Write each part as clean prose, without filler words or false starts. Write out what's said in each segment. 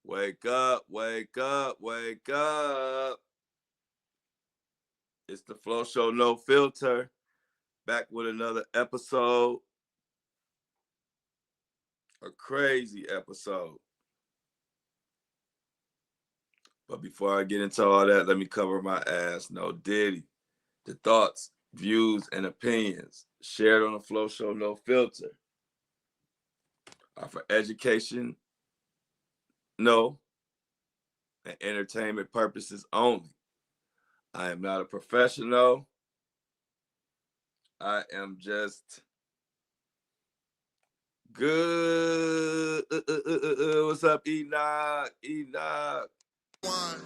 Wake up, wake up, wake up. It's the Flow Show No Filter. Back with another episode. A crazy episode. But before I get into all that, let me cover my ass. No Diddy. The thoughts, views, and opinions shared on the Flow Show No Filter are for education, no, and entertainment purposes only. I am not a professional. I am just good. What's up, Enoch? Enoch. One.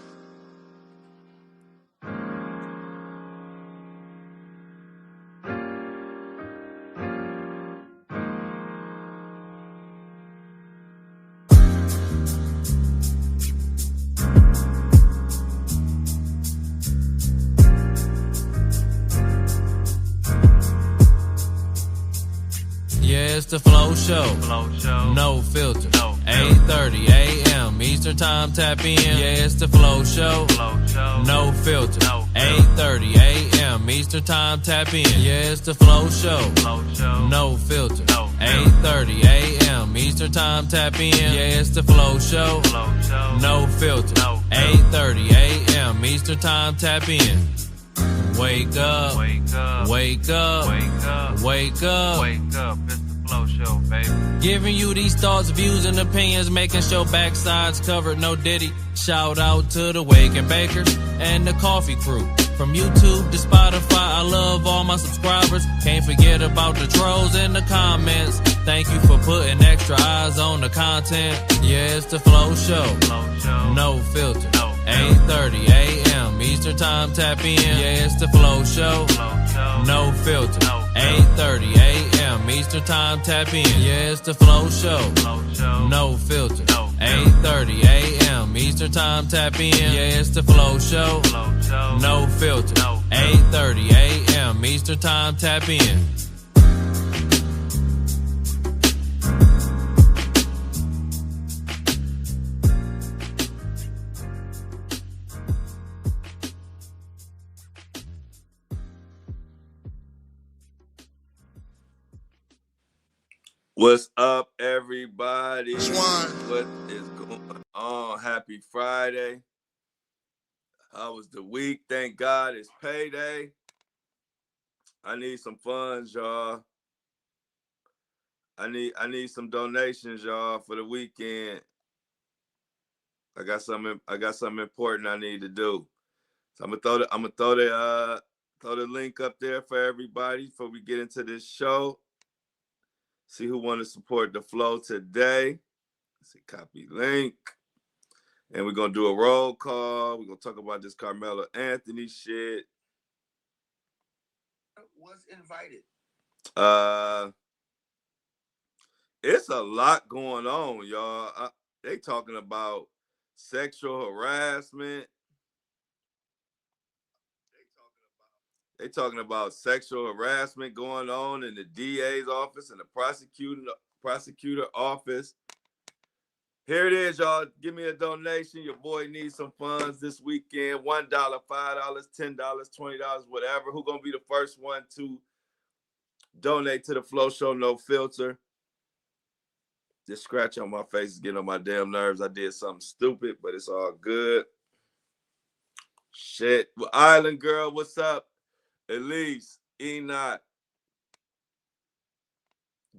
Yeah, it's the Flow Show. No filter. 8:30 a.m. Eastern Time, tap in. Yeah, it's the Flow Show. No filter. 8:30 a.m. Eastern Time, tap in. Yeah, it's the Flow Show. No filter. 8:30 a.m. Eastern Time, tap in. Yeah, it's the Flow Show. No filter. 8:30 a.m. Eastern Time, tap in. Wake up, wake up, wake up, wake up, wake up, wake up. It's the Flow Show, baby. Giving you these thoughts, views, and opinions, making sure backsides covered. No Diddy. Shout out to the Wake and Bakers and the Coffee Crew. From YouTube to Spotify, I love all my subscribers. Can't forget about the trolls in the comments. Thank you for putting extra eyes on the content. Yeah, it's the Flow Show. No filter. 8:30 a.m. Eastern Time, tap in. Yeah, it's the Flow Show. No filter. 8:30 a.m. Eastern Time, tap in. Yeah, it's the Flow Show. No filter. 8:30 a.m. Eastern Time, tap in. Yeah, it's the Flow Show. No filter. 8:30 a.m. Eastern Time, tap in. What's up, everybody? What is going on? Happy Friday. How was the week? Thank God it's payday. I need some funds, y'all. I need some donations, y'all, for the weekend. I got something important I need to do. So I'm gonna throw the link up there for everybody before we get into this show. See who want to support the flow today. Let's see, copy link. And we're going to do a roll call. We're going to talk about this Karmelo Anthony shit. I was invited. It's a lot going on, y'all. They talking about sexual harassment. They talking about sexual harassment going on in the DA's office and the prosecutor office. Here it is, y'all. Give me a donation. Your boy needs some funds this weekend. $1, $5, $10, $20, whatever. Who gonna be the first one to donate to the Flow Show No Filter? This scratch on my face is getting on my damn nerves. I did something stupid, but it's all good. Shit. Well, Island Girl, what's up? Elise, Enoch,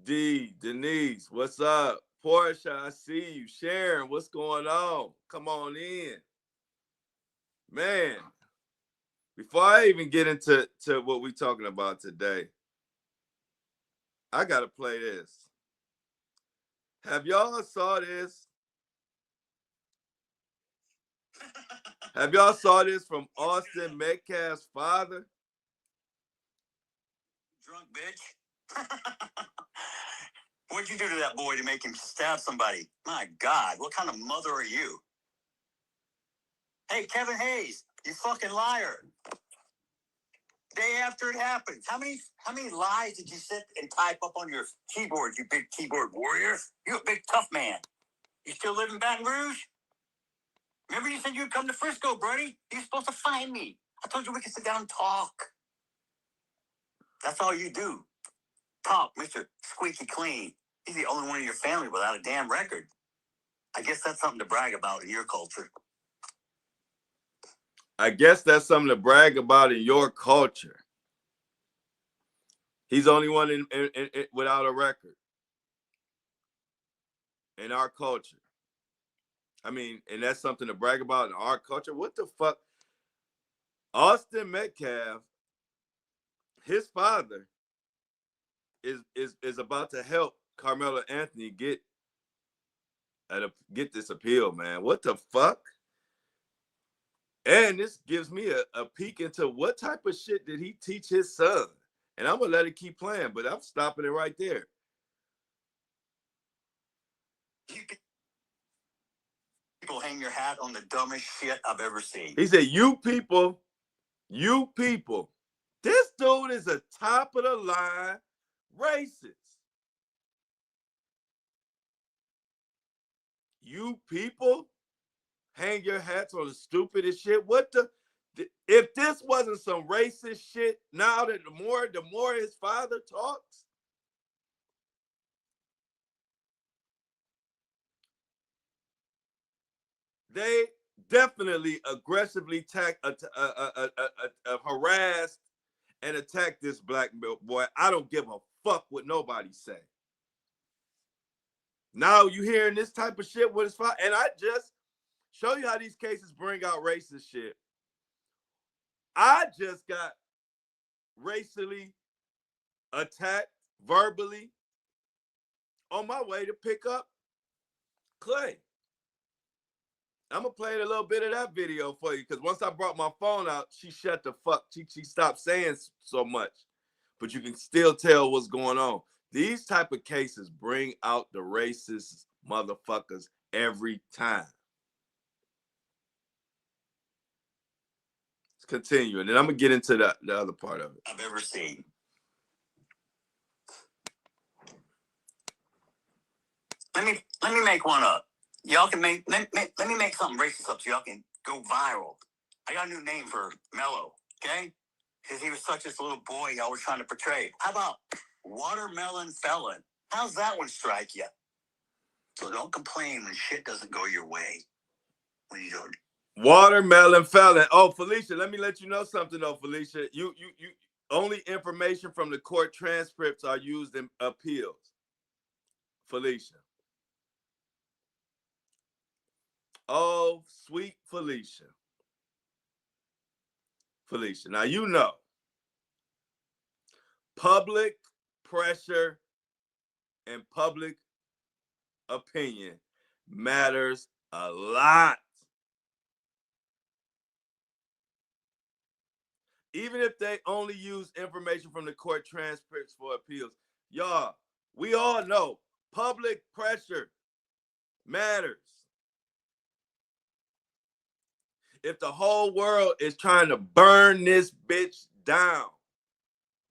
D, Denise, what's up? Portia, I see you. Sharon, what's going on? Come on in. Man, before I even get into what we're talking about today, I got to play this. Have y'all saw this? Have y'all saw this from Austin Metcalf's father? Drunk bitch. What'd you do to that boy to make him stab somebody? My God, what kind of mother are you? Hey, Kevin Hayes, you fucking liar. Day after it happened, how many lies did you sit and type up on your keyboard, you big keyboard warrior? You a big tough man. You still live in Baton Rouge? Remember you said you'd come to Frisco, Brody? You're supposed to find me. I told you we could sit down and talk. That's all you do. Talk, Mr. Squeaky Clean. He's the only one in your family without a damn record. I guess that's something to brag about in your culture. I guess that's something to brag about in your culture. He's the only one in without a record in our culture. I mean, and that's something to brag about in our culture. What the fuck? Austin Metcalf, his father, is about to help Karmelo Anthony get this appeal, man. What the fuck? And this gives me a peek into what type of shit did he teach his son. And I'm going to let it keep playing, but I'm stopping it right there. People hang your hat on the dumbest shit I've ever seen. He said, you people. This dude is a top of the line racist. You people hang your hats on the stupidest shit. If this wasn't some racist shit, now that the more his father talks, they definitely aggressively harassed and attacked this black boy. I don't give a fuck what nobody say. Now you hearing this type of shit with his father, and I just show you how these cases bring out racist shit. I just got racially attacked verbally on my way to pick up Clay. I'm gonna play a little bit of that video for you because once I brought my phone out, she shut the fuck. She stopped saying so much, but you can still tell what's going on. These type of cases bring out the racist motherfuckers every time. Let's continue, and then I'm gonna get into the other part of it. I've ever seen. Let me make one up. Y'all can let me make something racist up so y'all can go viral. I got a new name for Mello, okay? Because he was such this little boy y'all were trying to portray. How about Watermelon Felon? How's that one strike you? So don't complain when shit doesn't go your way. When you don't. Watermelon Felon. Oh, Felicia, let me let you know something though, Felicia. You only information from the court transcripts are used in appeals. Felicia. Oh, sweet Felicia. Felicia. Now, you know, public pressure and public opinion matters a lot. Even if they only use information from the court transcripts for appeals. Y'all, we all know public pressure matters. If the whole world is trying to burn this bitch down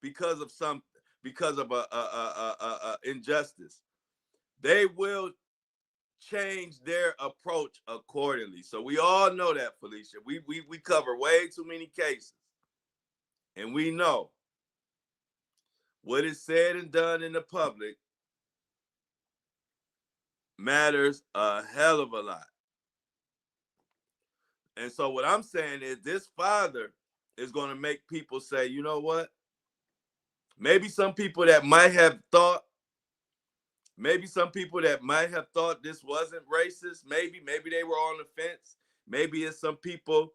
because of a injustice, they will change their approach accordingly. So we all know that, Felicia. We cover way too many cases, and we know what is said and done in the public matters a hell of a lot. And so what I'm saying is this father is going to make people say, you know what? Maybe some people that might have thought this wasn't racist. Maybe they were on the fence. Maybe it's some people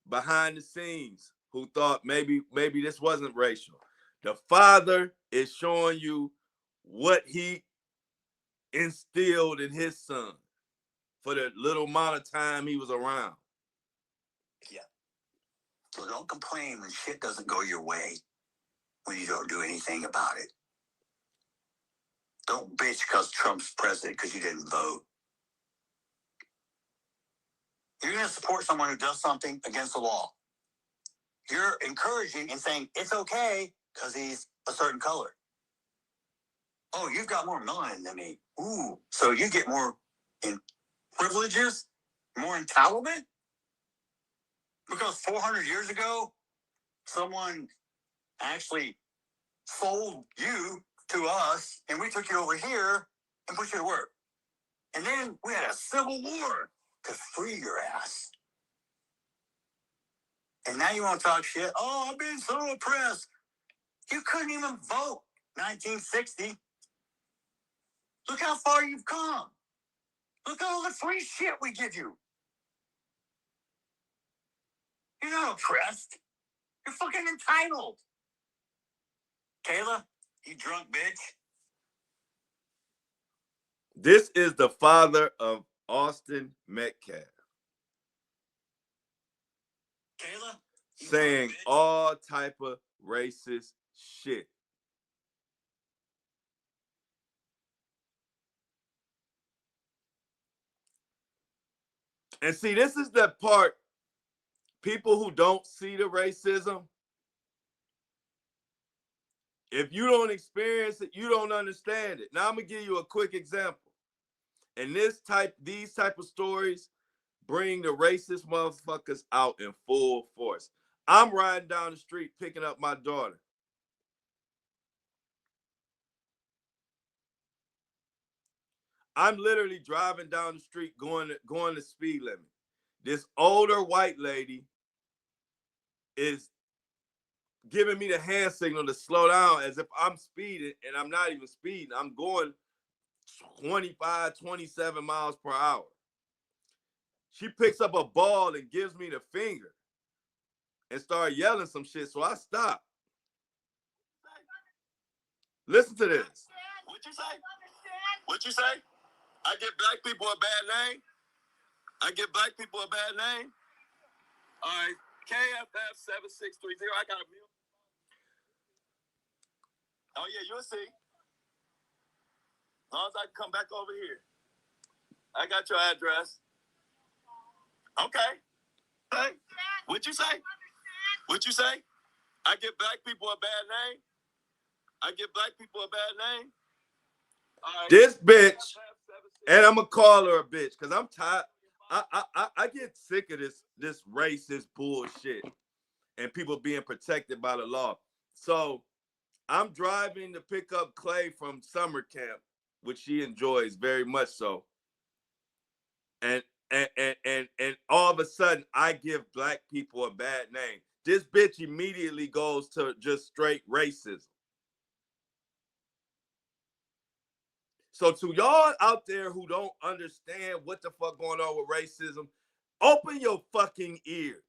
behind the scenes who thought maybe this wasn't racial. The father is showing you what he instilled in his son for the little amount of time he was around. Yeah. So don't complain when shit doesn't go your way, when you don't do anything about it. Don't bitch because Trump's president because you didn't vote. You're going to support someone who does something against the law. You're encouraging and saying it's okay because he's a certain color. Oh, you've got more melanin than me. Ooh, so you get more in privileges? more entitlement? Because 400 years ago, someone actually sold you to us, and we took you over here and put you to work. And then we had a civil war to free your ass. And now you want to talk shit? Oh, I've been so oppressed. You couldn't even vote 1960. Look how far you've come. Look at all the free shit we give you. You're not oppressed. You're fucking entitled. Kayla, you drunk bitch. This is the father of Austin Metcalf. Kayla, saying all type of racist shit. And see, this is the part, people who don't see the racism, if you don't experience it, you don't understand it. Now I'm gonna give you a quick example. And these type of stories bring the racist motherfuckers out in full force. I'm riding down the street picking up my daughter. I'm literally driving down the street going the speed limit. This older white lady is giving me the hand signal to slow down as if I'm speeding, and I'm not even speeding. I'm going 25, 27 miles per hour. She picks up a ball and gives me the finger and start yelling some shit, so I stop. Listen to this. What'd you say? What'd you say? I give black people a bad name? I give black people a bad name? All right, KFF 7630. I got a mute. Oh, yeah, you'll see. As long as I can come back over here. I got your address. Okay. Hey, what'd you say? What'd you say? I give black people a bad name? I give black people a bad name? All right. This bitch, and I'm gonna call her a bitch because I'm tired. I get sick of this racist bullshit and people being protected by the law. So I'm driving to pick up Clay from summer camp, which she enjoys very much so. And all of a sudden I give black people a bad name. This bitch immediately goes to just straight racism. So to y'all out there who don't understand what the fuck going on with racism, open your fucking ears.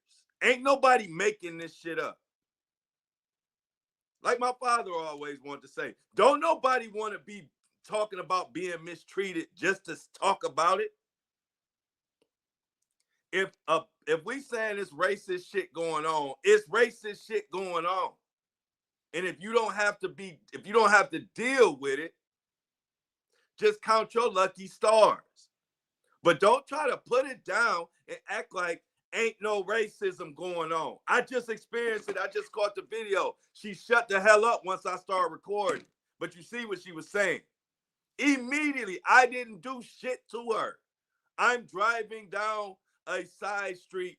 Ain't nobody making this shit up. Like my father always wanted to say, don't nobody want to be talking about being mistreated just to talk about it. If we saying it's racist shit going on, it's racist shit going on. And if you don't have to deal with it, just count your lucky stars. But don't try to put it down and act like ain't no racism going on. I just experienced it. I just caught the video. She shut the hell up once I started recording. But you see what she was saying. Immediately, I didn't do shit to her. I'm driving down a side street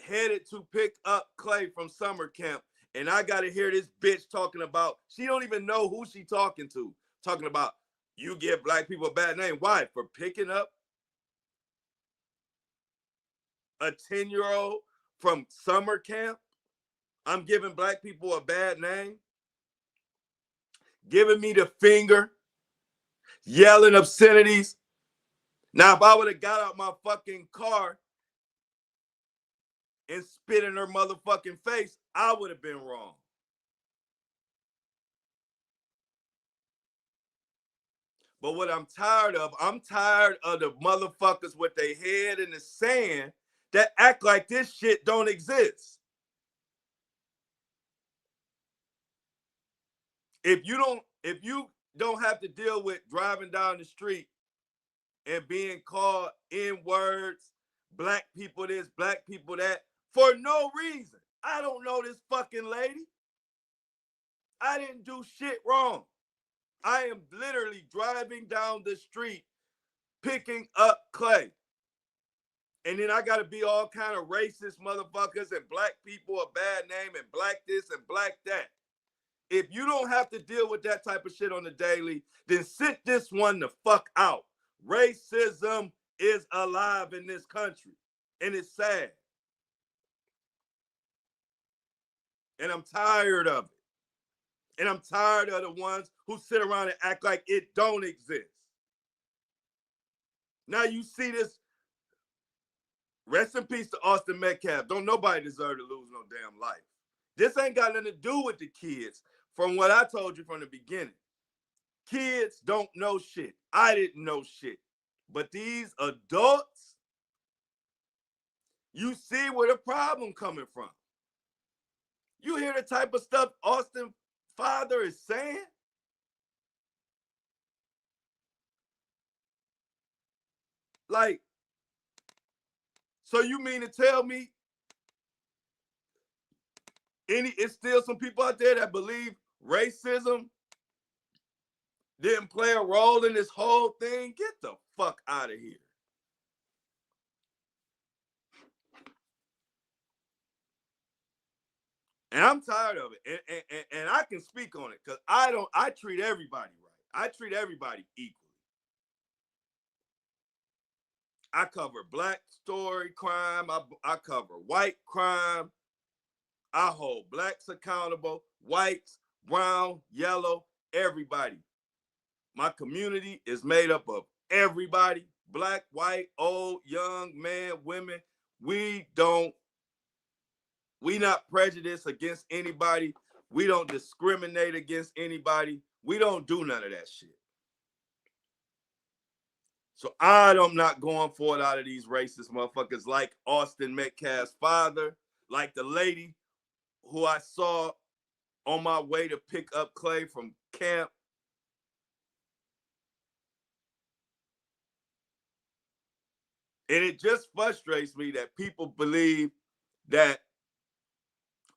headed to pick up Clay from summer camp. And I got to hear this bitch talking about, she don't even know who she talking to. Talking about, you give black people a bad name. Why? For picking up a 10-year-old from summer camp? I'm giving black people a bad name? Giving me the finger? Yelling obscenities? Now, if I would have got out my fucking car and spit in her motherfucking face, I would have been wrong. But what I'm tired of the motherfuckers with their head in the sand that act like this shit don't exist. If you don't have to deal with driving down the street and being called N-words, black people this, black people that, for no reason. I don't know this fucking lady. I didn't do shit wrong. I am literally driving down the street picking up Clay. And then I got to be all kind of racist motherfuckers and black people a bad name and black this and black that. If you don't have to deal with that type of shit on the daily, then sit this one the fuck out. Racism is alive in this country, and it's sad. And I'm tired of it. And I'm tired of the ones who sit around and act like it don't exist. Now you see this. Rest in peace to Austin Metcalf. Don't nobody deserve to lose no damn life. This ain't got nothing to do with the kids. From what I told you from the beginning, kids don't know shit. I didn't know shit. But these adults, you see where the problem coming from. You hear the type of stuff Austin father is saying? Like, so you mean to tell me it's still some people out there that believe racism didn't play a role in this whole thing? Get the fuck out of here. And I'm tired of it. And I can speak on it because I treat everybody right. I treat everybody equally. I cover black story crime. I cover white crime. I hold blacks accountable, whites, brown, yellow, everybody. My community is made up of everybody, black, white, old, young, man, women. We not prejudiced against anybody. We don't discriminate against anybody. We don't do none of that shit. So I'm not going for it out of these racist motherfuckers like Austin Metcalf's father, like the lady who I saw on my way to pick up Clay from camp. And it just frustrates me that people believe that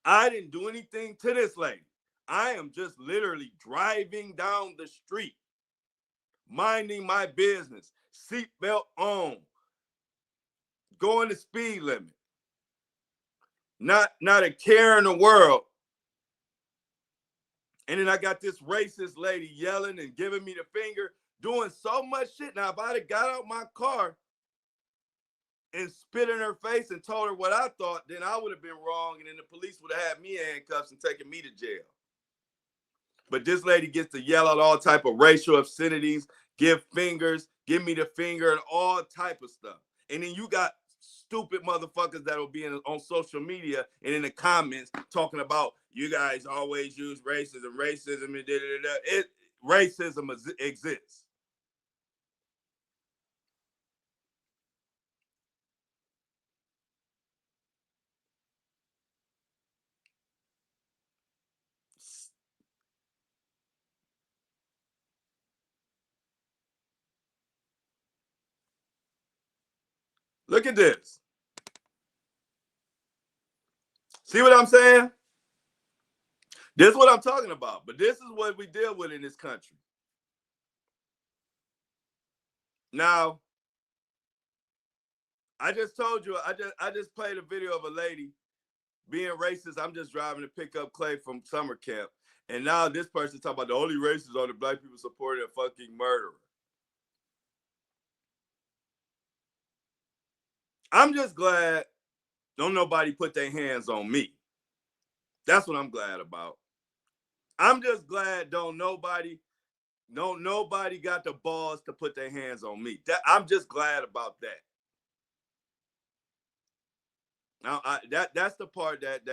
I didn't do anything to this lady. I am just literally driving down the street, minding my business, seatbelt on, going the speed limit. Not a care in the world. And then I got this racist lady yelling and giving me the finger, doing so much shit. Now, if I'd have got out my car and spit in her face and told her what I thought, then I would have been wrong, and then the police would have had me in handcuffs and taken me to jail. But this lady gets to yell out all type of racial obscenities, give fingers, give me the finger, and all type of stuff. And then you got stupid motherfuckers that'll be on social media and in the comments talking about you guys always use racism, and da-da-da-da. Racism exists. Look at this. See what I'm saying? This is what I'm talking about. But this is what we deal with in this country. Now, I just told you, I just played a video of a lady being racist. I'm just driving to pick up Clay from summer camp. And now this person talking about the only racists are the black people supporting a fucking murderer. I'm just glad don't nobody put their hands on me. That's what I'm glad about. I'm just glad don't nobody got the balls to put their hands on me. I'm just glad about that. Now that's the part that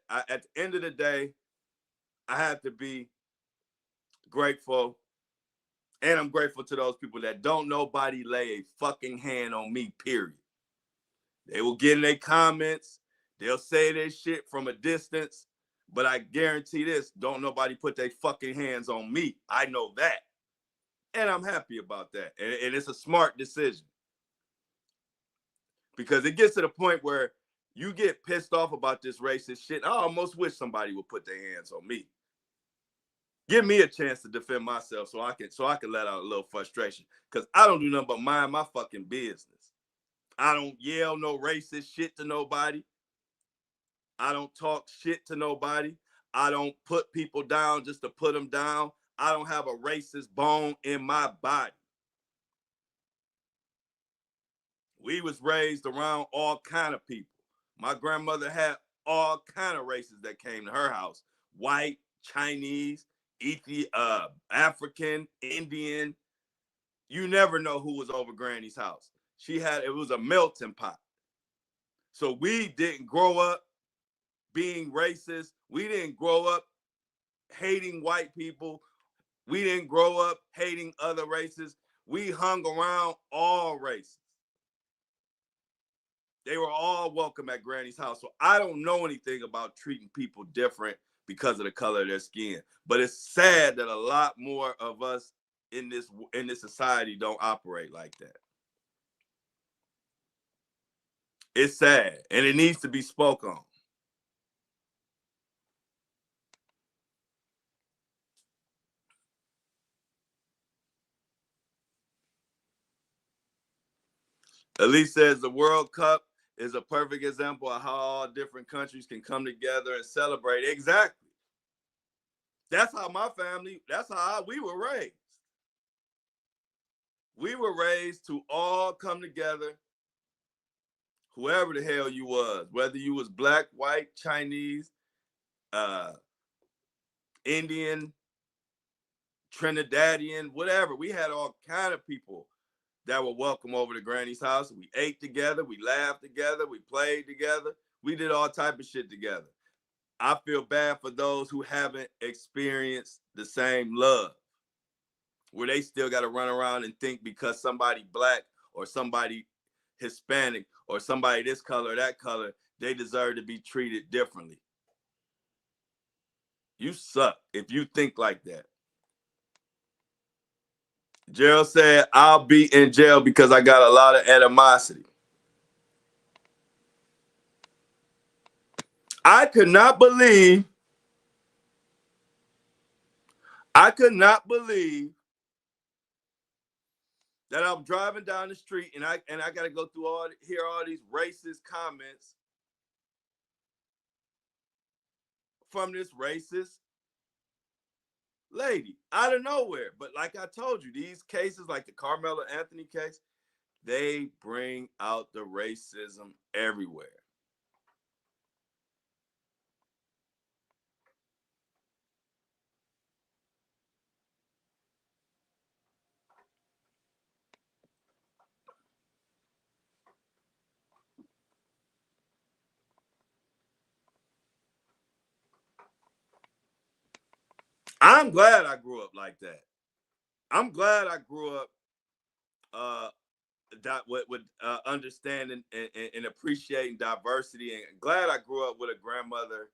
I, at the end of the day, I have to be grateful. And I'm grateful to those people that don't nobody lay a fucking hand on me, period. They will get in their comments. They'll say their shit from a distance. But I guarantee this, don't nobody put their fucking hands on me. I know that. And I'm happy about that. And it's a smart decision. Because it gets to the point where you get pissed off about this racist shit. I almost wish somebody would put their hands on me. Give me a chance to defend myself so I can let out a little frustration. Because I don't do nothing but mind my fucking business. I don't yell no racist shit to nobody. I don't talk shit to nobody. I don't put people down just to put them down. I don't have a racist bone in my body. We was raised around all kind of people. My grandmother had all kind of races that came to her house. White, Chinese, African, Indian. You never know who was over Granny's house. It was a melting pot. So we didn't grow up being racist. We didn't grow up hating white people. We didn't grow up hating other races. We hung around all races. They were all welcome at Granny's house. So I don't know anything about treating people different because of the color of their skin. But it's sad that a lot more of us in this society don't operate like that. It's sad, and it needs to be spoke on. Elise says the World Cup is a perfect example of how all different countries can come together and celebrate. Exactly. That's how we were raised. We were raised to all come together, whoever the hell you was, whether you was black, white, Chinese, Indian, Trinidadian, whatever. We had all kind of people that were welcome over to Granny's house. We ate together, we laughed together, we played together, we did all type of shit together. I feel bad for those who haven't experienced the same love, where they still got to run around and think because somebody black or somebody Hispanic or somebody this color or that color, they deserve to be treated differently. You suck if you think like that. Gerald said, I'll be in jail because I got a lot of animosity. I could not believe that I'm driving down the street and I got to go through hear all these racist comments from this racist lady out of nowhere. But like I told you, these cases like the Karmelo Anthony case, they bring out the racism everywhere. I'm glad I grew up like that. I'm glad I grew up with understanding and appreciating diversity, and glad I grew up with a grandmother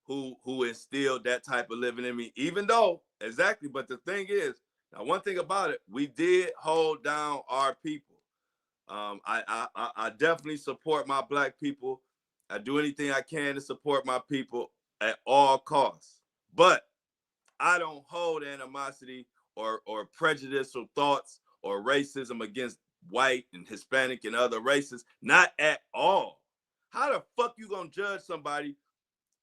who instilled that type of living in me. Even though exactly, but the thing is, now one thing about it, we did hold down our people. I definitely support my black people. I do anything I can to support my people at all costs. But I don't hold animosity or prejudicial thoughts or racism against white and Hispanic and other races. Not at all. How the fuck you gonna judge somebody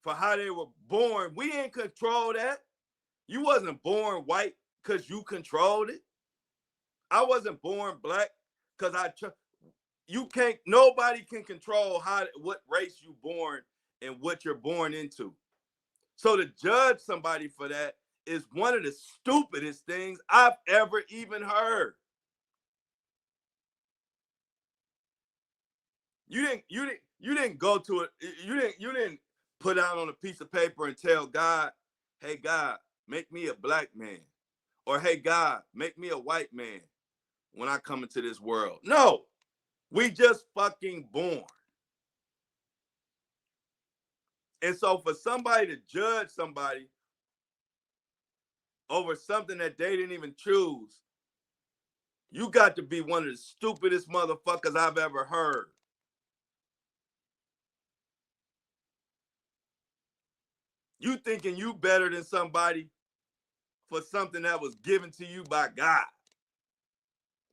for how they were born? We ain't control that. You wasn't born white because you controlled it. I wasn't born black because you can't. Nobody can control what race you born and what you're born into. So to judge somebody for that is one of the stupidest things I've ever even heard. You didn't go to it. You didn't put out on a piece of paper and tell God, "Hey God, make me a black man," or "Hey God, make me a white man when I come into this world." No, we just fucking born. And so for somebody to judge somebody over something that they didn't even choose, you got to be one of the stupidest motherfuckers I've ever heard. You thinking you better than somebody for something that was given to you by God.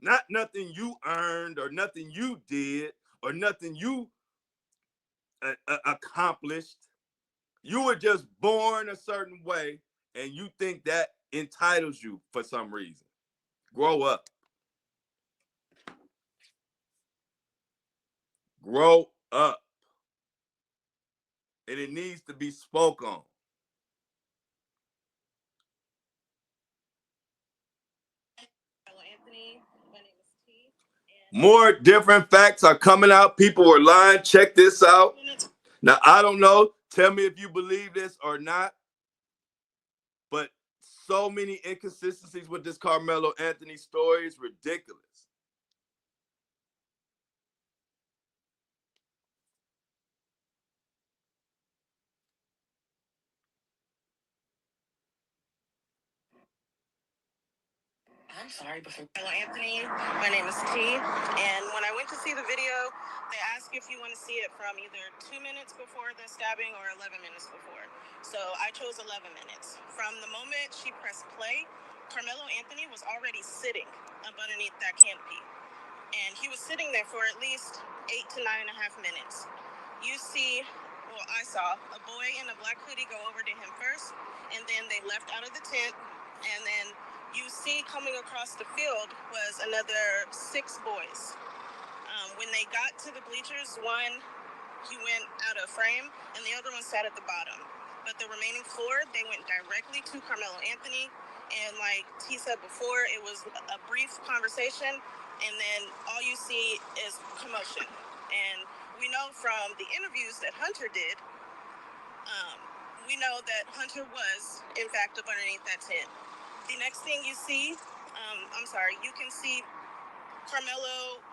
Not nothing you earned or nothing you did or nothing you accomplished. You were just born a certain way and you think that entitles you for some reason. Grow up. Grow up. And it needs to be spoke on. Anthony, my name is T. More different facts are coming out. People are lying. Check this out. Now, I don't know. Tell me if you believe this or not. But so many inconsistencies with this Karmelo Anthony story is ridiculous. I'm sorry, but Karmelo Anthony, my name is T. And when I went to see the video, they ask if you want to see it from either 2 minutes before the stabbing or 11 minutes before. So I chose 11 minutes. From the moment she pressed play, Karmelo Anthony was already sitting up underneath that canopy. And he was sitting there for at least 8 to 9.5 minutes. You see, well, I saw a boy in a black hoodie go over to him first, and then they left out of the tent, and then you see coming across the field was another 6 boys. When they got to the bleachers, one, he went out of frame, and the other one sat at the bottom. But the remaining 4, they went directly to Karmelo Anthony, and like he said before, it was a brief conversation, and then all you see is commotion. And we know from the interviews that Hunter did, we know that Hunter was, in fact, up underneath that tent. The next thing you see, you can see Karmelo,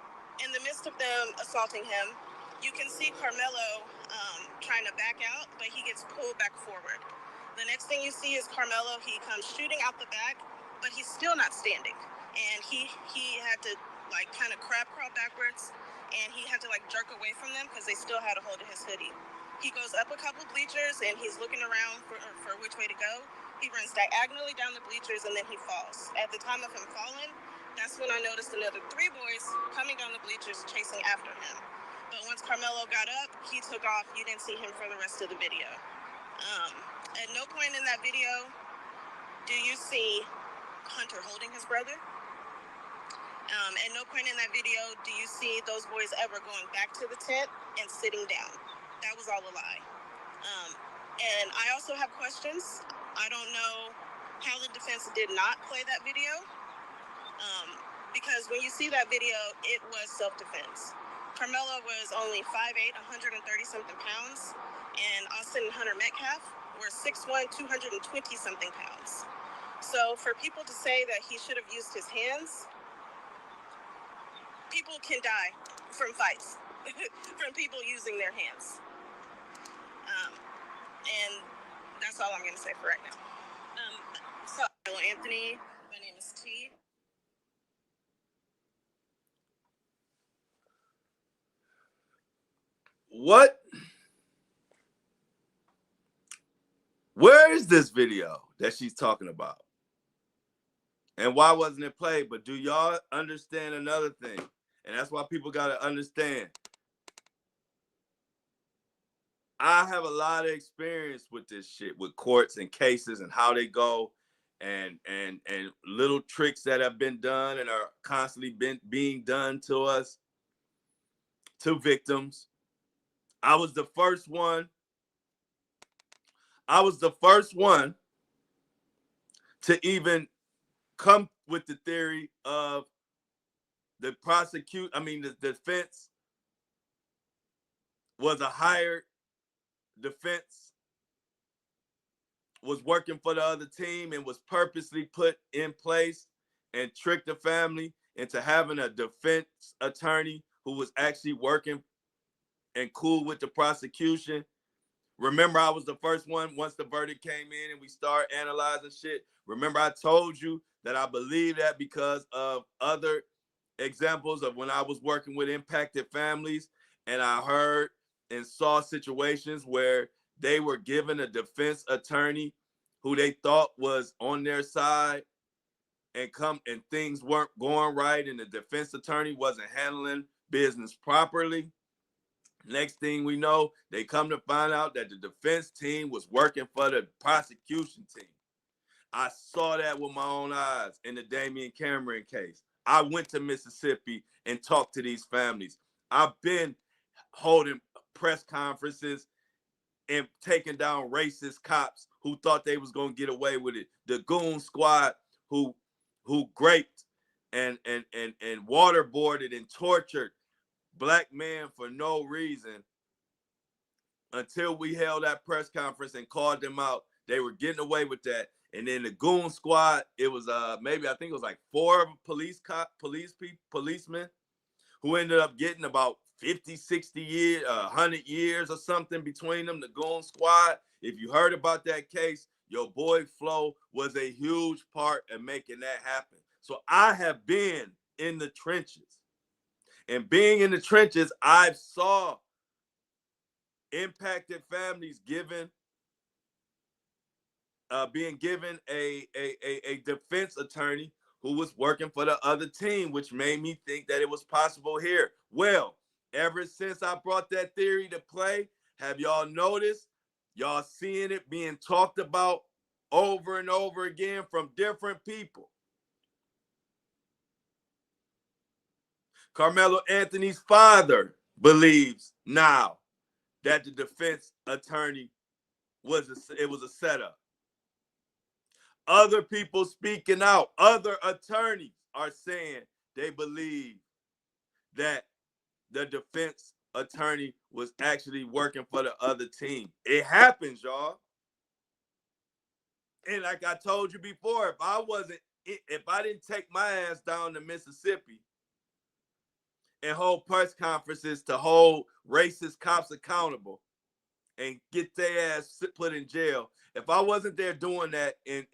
in the midst of them assaulting him, you can see Karmelo trying to back out, but he gets pulled back forward. The next thing you see is Karmelo, he comes shooting out the back, but he's still not standing. And he had to like kind of crab crawl backwards, and he had to like jerk away from them because they still had a hold of his hoodie. He goes up a couple bleachers and he's looking around for which way to go. He runs diagonally down the bleachers and then he falls. At the time of him falling, that's when I noticed another 3 boys coming down the bleachers chasing after him. But once Karmelo got up, he took off. You didn't see him for the rest of the video. At no point in that video do you see Hunter holding his brother. At no point in that video do you see those boys ever going back to the tent and sitting down. That was all a lie. And I also have questions. I don't know how the defense did not play that video. Because when you see that video, it was self-defense. Karmelo was only 5'8", 130-something pounds, and Austin and Hunter Metcalf were 6'1", 220-something pounds. So for people to say that he should have used his hands, people can die from fights, from people using their hands. And that's all I'm going to say for right now. Hello, Anthony. My name is T. What? Where is this video that she's talking about? And why wasn't it played? But do y'all understand another thing? And that's why people got to understand. I have a lot of experience with this shit, with courts and cases and how they go, and little tricks that have been done and are constantly being done to us, to victims. I was the first one to even come with the theory of the defense was a hired defense, was working for the other team and was purposely put in place and tricked the family into having a defense attorney who was actually working and cool with the prosecution. Remember, I was the first one once the verdict came in and we started analyzing shit. Remember, I told you that I believe that because of other examples of when I was working with impacted families, and I heard and saw situations where they were given a defense attorney who they thought was on their side, and things weren't going right and the defense attorney wasn't handling business properly. Next thing we know, they come to find out that the defense team was working for the prosecution team. I saw that with my own eyes in the Damian Cameron case. I went to Mississippi and talked to these families. I've been holding press conferences and taking down racist cops who thought they was gonna get away with it. The goon squad who raped and waterboarded and tortured black men for no reason until we held that press conference and called them out. They were getting away with that. And then the goon squad, it was maybe I think it was like 4 policemen who ended up getting about 50, 60 years, 100 years or something between them, the goon squad. If you heard about that case, your boy Flo was a huge part in making that happen. So I have been in the trenches. And being in the trenches, I saw impacted families being given a defense attorney who was working for the other team, which made me think that it was possible here. Well, ever since I brought that theory to play, have y'all noticed? Y'all seeing it being talked about over and over again from different people. Karmelo Anthony's father believes now that the defense attorney was a setup. Other people speaking out, other attorneys are saying they believe that the defense attorney was actually working for the other team. It happens, y'all. And like I told you before, if I didn't take my ass down to Mississippi and hold press conferences to hold racist cops accountable and get their ass put in jail, if I wasn't there doing that and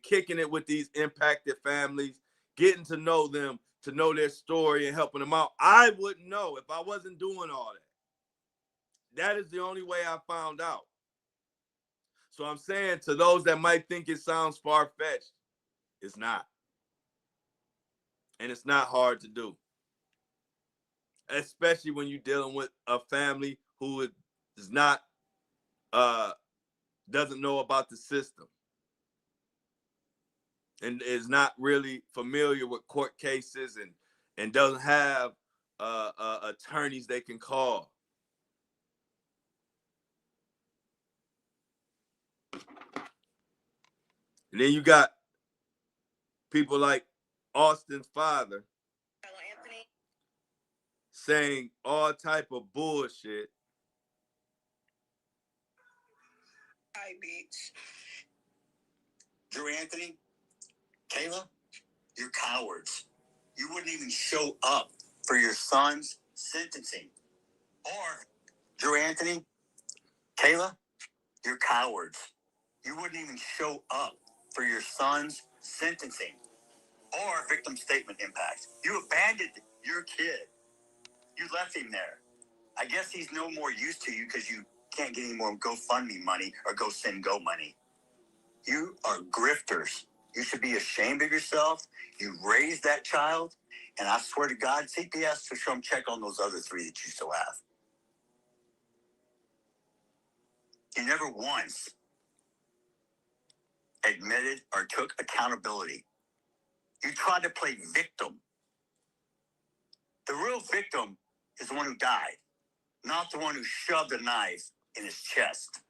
kicking it with these impacted families, getting to know them, to know their story and helping them out, I wouldn't know if I wasn't doing all that. That is the only way I found out. So I'm saying to those that might think it sounds far-fetched, it's not. And it's not hard to do. Especially when you're dealing with a family who is not, doesn't know about the system and is not really familiar with court cases and doesn't have attorneys they can call. And then you got people like Austin's father Anthony saying all type of bullshit. Hi, Beach. Drew Anthony, Kayla, you're cowards. You wouldn't even show up for your son's sentencing. Or, Drew Anthony, Kayla, you're cowards. You wouldn't even show up for your son's sentencing or victim statement impact. You abandoned your kid. You left him there. I guess he's no more use to you because you can't get any more GoFundMe money or GoSendGo money. You are grifters. You should be ashamed of yourself. You raised that child, and I swear to God, CPS should show him check on those other 3 that you still have. You never once admitted or took accountability. You tried to play victim. The real victim is the one who died, not the one who shoved a knife in his chest.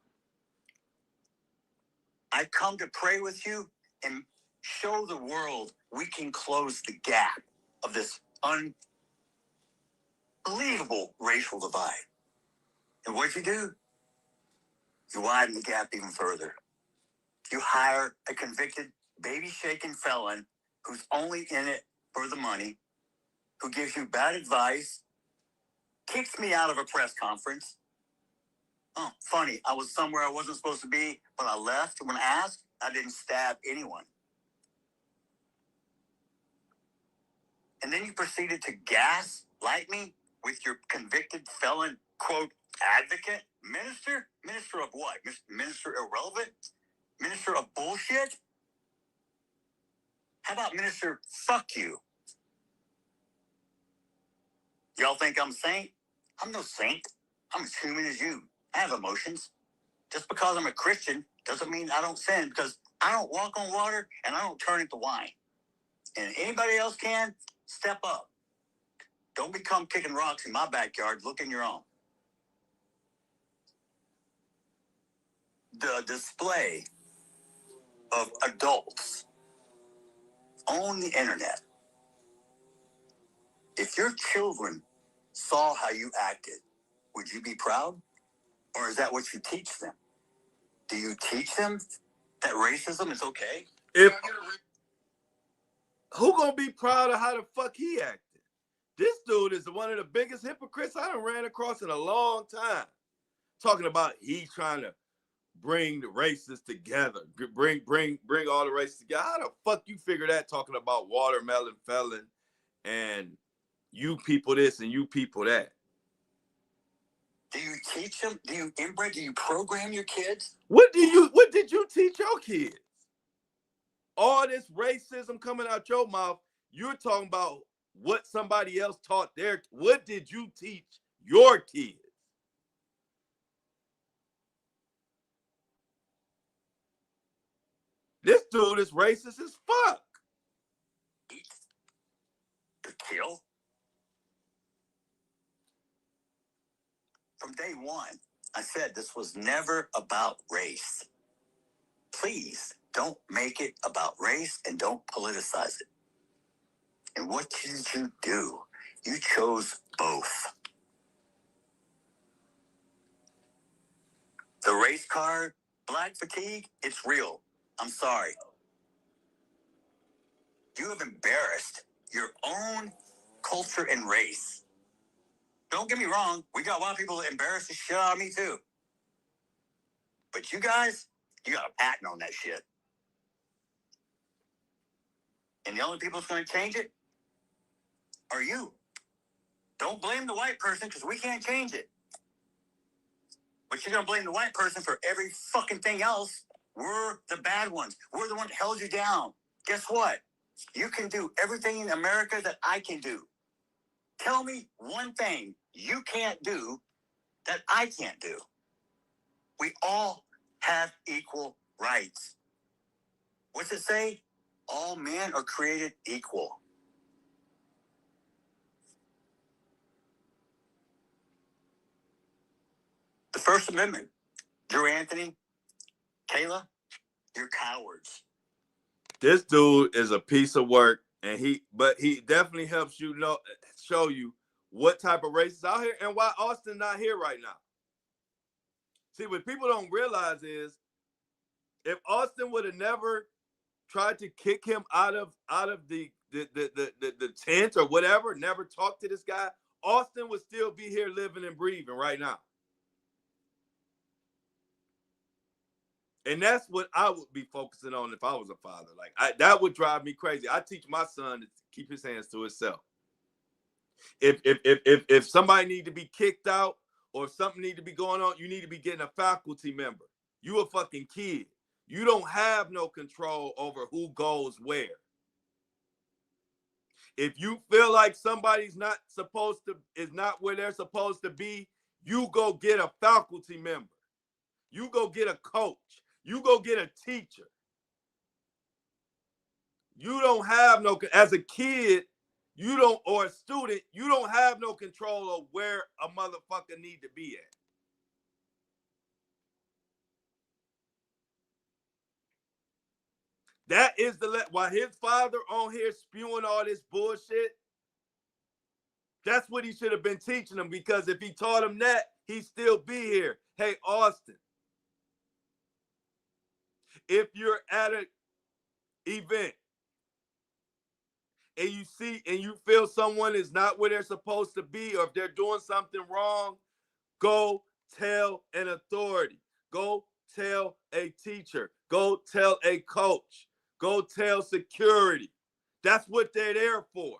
I come to pray with you and show the world we can close the gap of this unbelievable racial divide. And what you do? You widen the gap even further. You hire a convicted, baby-shaking felon who's only in it for the money, who gives you bad advice, kicks me out of a press conference. Oh, funny, I was somewhere I wasn't supposed to be, but I left. When asked, I didn't stab anyone. And then you proceeded to gaslight me with your convicted felon, quote, advocate? Minister? Minister of what? Minister irrelevant? Minister of bullshit? How about Minister Fuck You? Y'all think I'm a saint? I'm no saint. I'm as human as you. I have emotions. Just because I'm a Christian doesn't mean I don't sin, because I don't walk on water and I don't turn into wine. And anybody else can, step up. Don't become kicking rocks in my backyard. Look in your own. The display of adults on the internet. If your children saw how you acted, would you be proud? Or is that what you teach them? Do you teach them that racism is okay? Who gonna be proud of how the fuck he acted? This dude is one of the biggest hypocrites I done ran across in a long time. Talking about he trying to bring the races together, bring all the races together. How the fuck you figure that talking about watermelon felon and you people this and you people that? Do you teach them? Do you inbred? Do you program your kids? What did you teach your kids? All this racism coming out your mouth, you're talking about what somebody else taught their. What did you teach your kids? This dude is racist as fuck. To kill? From day one, I said this was never about race. Please don't make it about race and don't politicize it. And what did you do? You chose both. The race card, black fatigue, it's real. I'm sorry. You have embarrassed your own culture and race. Don't get me wrong, we got a lot of people that embarrass the shit out of me too. But you guys, you got a patent on that shit. And the only people that's going to change it are you. Don't blame the white person, because we can't change it. But you're going to blame the white person for every fucking thing else. We're the bad ones. We're the ones that held you down. Guess what? You can do everything in America that I can do. Tell me one thing you can't do that I can't do. We all have equal rights. What's it say? All men are created equal. The First Amendment. Drew Anthony, Kayla, you're cowards. This dude is a piece of work, and he definitely helps you show you what type of race is out here and why Austin not here right now. See, what people don't realize is if Austin would have never tried to kick him out of the tent or whatever, never talked to this guy, Austin would still be here living and breathing right now. And that's what I would be focusing on if I was a father. Like that would drive me crazy. I teach my son to keep his hands to himself. If somebody need to be kicked out or something need to be going on, you need to be getting a faculty member. You a fucking kid. You don't have no control over who goes where. If you feel like somebody's not where they're supposed to be, you go get a faculty member. You go get a coach. You go get a teacher. You don't have as a kid, or a student, you don't have no control of where a motherfucker need to be at. That is while his father on here spewing all this bullshit, that's what he should have been teaching him, because if he taught him that, he'd still be here. Hey, Austin, if you're at an event and you see and you feel someone is not where they're supposed to be, or if they're doing something wrong, go tell an authority. Go tell a teacher. Go tell a coach. Go tell security. That's what they're there for.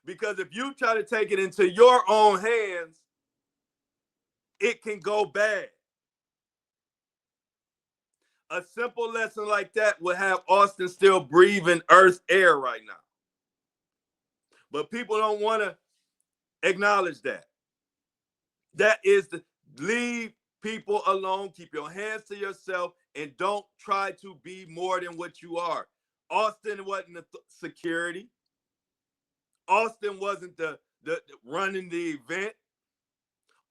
Because if you try to take it into your own hands, it can go bad. A simple lesson like that would have Austin still breathing Earth air right now. But people don't want to acknowledge that. That is the leave people alone. Keep your hands to yourself and don't try to be more than what you are. Austin wasn't the security. Austin wasn't the running the event.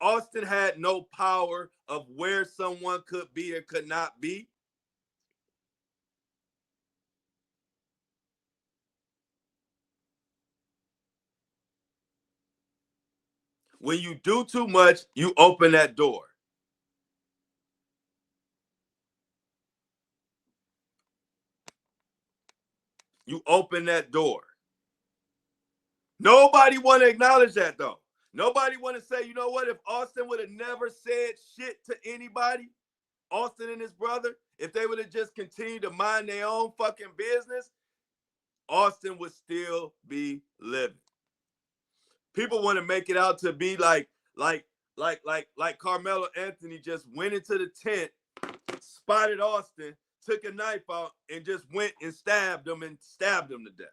Austin had no power of where someone could be or could not be. When you do too much, you open that door. You open that door. Nobody want to acknowledge that, though. Nobody want to say, you know what, if Austin would have never said shit to anybody, Austin and his brother, if they would have just continued to mind their own fucking business, Austin would still be living. People want to make it out to be like Karmelo Anthony just went into the tent, spotted Austin, took a knife out, and just went and stabbed him to death.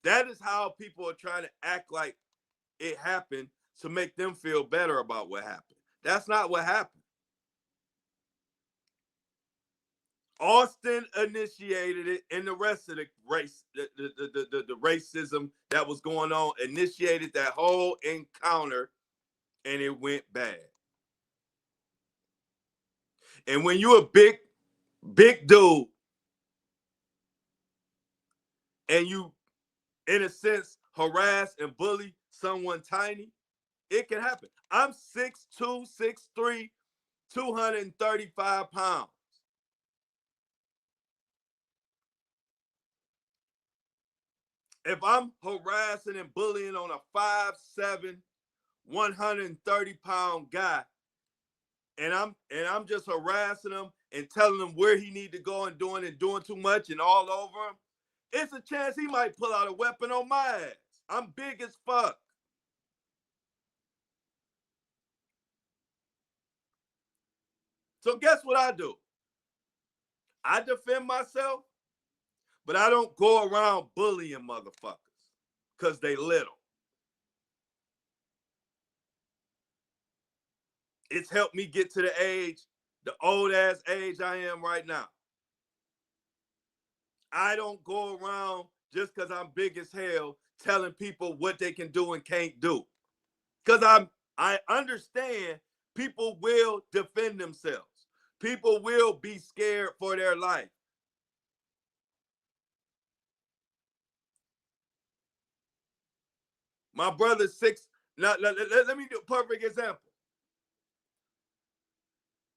That is how people are trying to act like it happened to make them feel better about what happened. That's not what happened. Austin initiated it, and the rest of the race, the racism that was going on, initiated that whole encounter, and it went bad. And when you're a big dude, and you, in a sense, harass and bully someone tiny, it can happen. I'm 6'2", 6'3", 235 pounds. If I'm harassing and bullying on a 5'7", 130-pound guy, and I'm just harassing him and telling him where he need to go and doing too much and all over him, it's a chance he might pull out a weapon on my ass. I'm big as fuck. So guess what I do? I defend myself, but I don't go around bullying motherfuckers because they little. It's helped me get to the old ass age I am right now. I don't go around just because I'm big as hell telling people what they can do and can't do. Because I understand people will defend themselves. People will be scared for their life. My brother's six. Let me do a perfect example.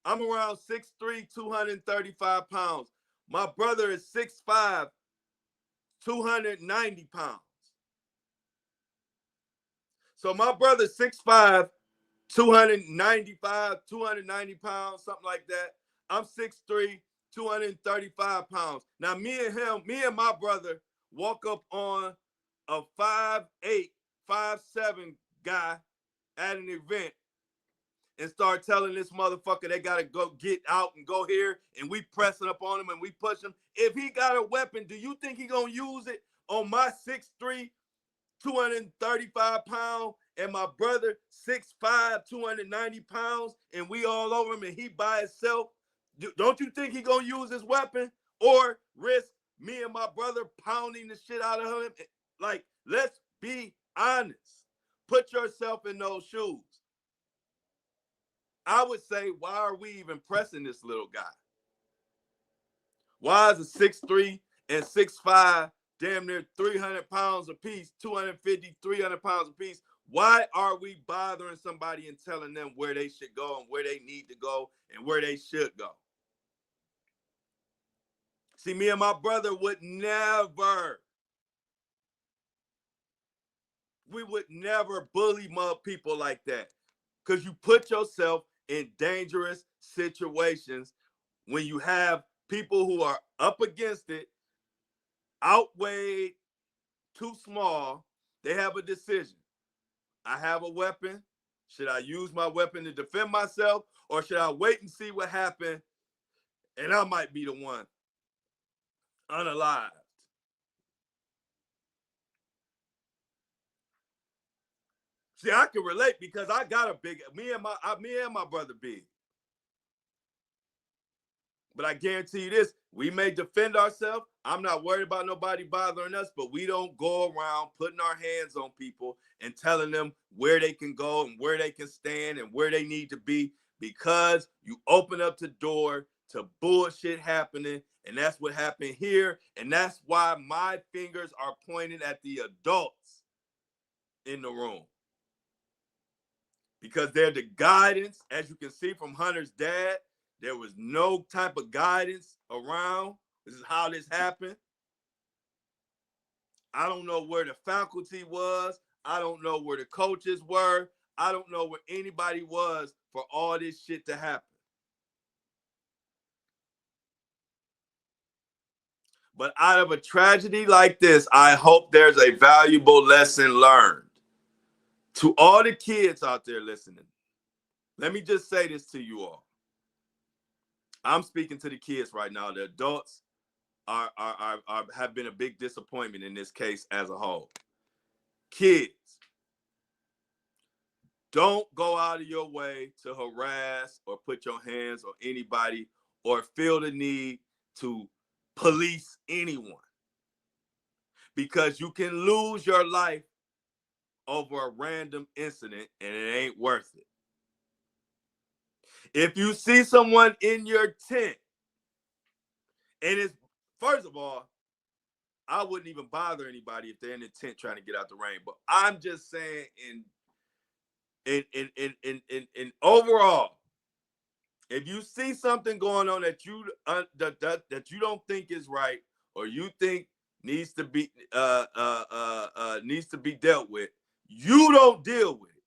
I'm around 6'3", 235 pounds. My brother is 6'5", 290 pounds. So my brother's 6'5", 295, 290 pounds, something like that. I'm 6'3", 235 pounds. Now me and my brother walk up on a 5'8", 5'7" guy at an event and start telling this motherfucker they gotta go get out and go here, and we pressing up on him and we push him. If he got a weapon, do you think he gonna use it on my 6'3", 235 pounds, and my brother 6'5", 290 pounds, and we all over him and he by himself? Don't you think he gonna use his weapon or risk me and my brother pounding the shit out of him? Like, let's be honest. Put yourself in those shoes. I would say, why are we even pressing this little guy? Why is a 6'3" and 6'5", damn near 300 pounds apiece, 250, 300 pounds apiece? Why are we bothering somebody and telling them where they should go and where they need to go and where they should go? See, me and my brother would never, we would never bully people like that, because you put yourself in dangerous situations when you have people who are up against it, outweighed, too small. They have a decision. I have a weapon. Should I use my weapon to defend myself, or should I wait and see what happens And I might be the one unalived. See, I can relate because I got a big, me and my brother big. But I guarantee you this, we may defend ourselves. I'm not worried about nobody bothering us, but we don't go around putting our hands on people and telling them where they can go and where they can stand and where they need to be, because you open up the door to bullshit happening. And that's what happened here. And that's why my fingers are pointed at the adults in the room. Because they're the guidance, as you can see from Hunter's dad. There was no type of guidance around. This is how this happened. I don't know where the faculty was. I don't know where the coaches were. I don't know where anybody was for all this shit to happen. But out of a tragedy like this, I hope there's a valuable lesson learned. To all the kids out there listening, let me just say this to you all. I'm speaking to the kids right now. The adults have been a big disappointment in this case as a whole. Kids, don't go out of your way to harass or put your hands on anybody or feel the need to police anyone, because you can lose your life over a random incident and it ain't worth it. If you see someone in your tent, and it's, first of all, I wouldn't even bother anybody if they're in the tent trying to get out the rain. But I'm just saying, in overall, if you see something going on that you that you don't think is right, or you think needs to be dealt with, you don't deal with it.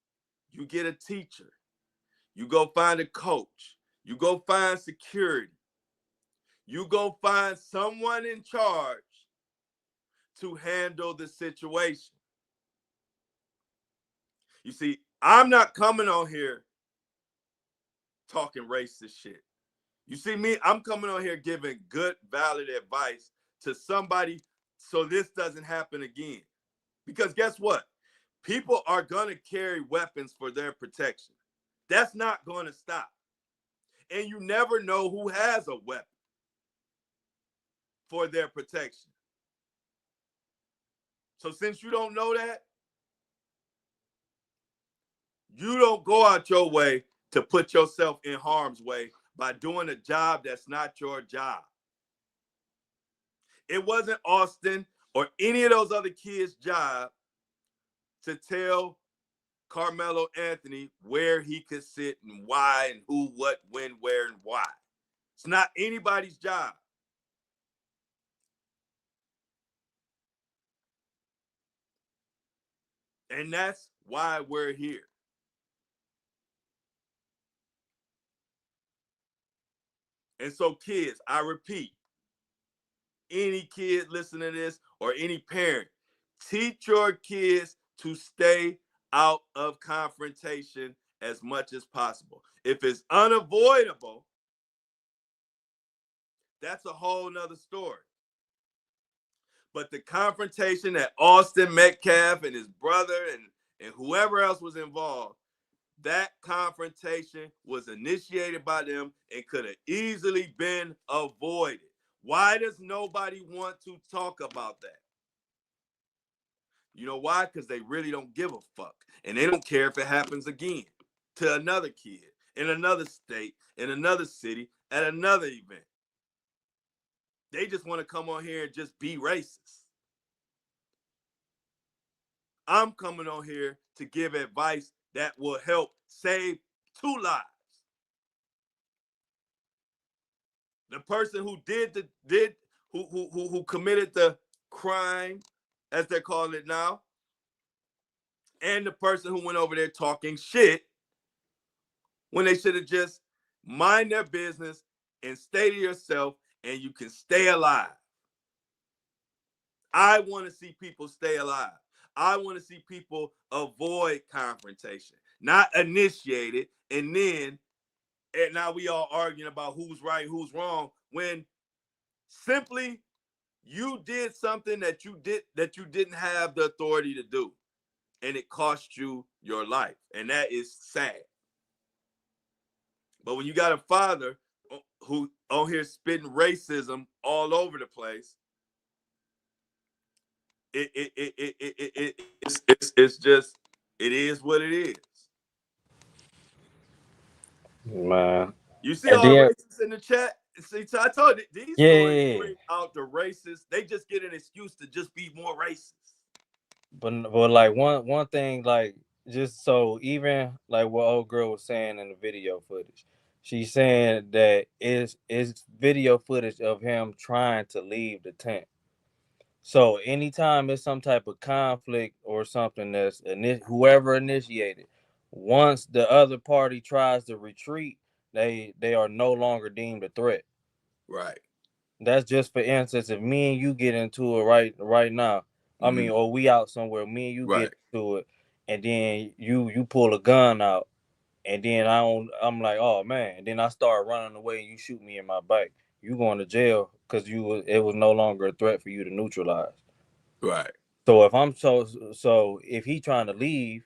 You get a teacher. You go find a coach. You go find security. You go find someone in charge to handle the situation. You see, I'm not coming on here talking racist shit. You see me, I'm coming on here giving good, valid advice to somebody so this doesn't happen again. Because guess what? People are going to carry weapons for their protection. That's not going to stop. And you never know who has a weapon for their protection. So since you don't know that, you don't go out your way to put yourself in harm's way by doing a job that's not your job. It wasn't Austin or any of those other kids' job to tell Karmelo Anthony where he could sit and why and who, what, when, where, and why. It's not anybody's job. And that's why we're here. And so, kids, I repeat, any kid listening to this or any parent, teach your kids to stay out of confrontation as much as possible. If it's unavoidable, that's a whole nother story. But the confrontation that Austin Metcalf and his brother and whoever else was involved, that confrontation was initiated by them and could have easily been avoided. Why does nobody want to talk about that? You know why? Because they really don't give a fuck. And they don't care if it happens again to another kid in another state, in another city, at another event. They just want to come on here and just be racist. I'm coming on here to give advice that will help save 2 lives. The person who who committed the crime, as they're calling it now, and the person who went over there talking shit when they should have just mind their business and stay to yourself, and you can stay alive. I want to see people stay alive. I want to see people avoid confrontation, not initiate it and then and now we all arguing about who's right, who's wrong, when simply you did something that you didn't have the authority to do, and it cost you your life, and that is sad. But when you got a father who on here spitting racism all over the place, it's just, it is what it is. Man. You see And all the then racists in the chat? See, so I told you, these yeah, stories yeah, yeah. bring out the racists. They just get an excuse to just be more racist. But like one thing, like, just so even like what old girl was saying in the video footage, she's saying that it's video footage of him trying to leave the tent. So anytime it's some type of conflict or something that's whoever initiated, once the other party tries to retreat, they are no longer deemed a threat. Right. That's just for instance, if me and you get into it right now, I mean, Mm-hmm. or we out somewhere, me and you Right. get into it, and then you pull a gun out, and then I'm like, oh man, and then I start running away, and you shoot me in my back, you going to jail because it was no longer a threat for you to neutralize. Right. So if so if he trying to leave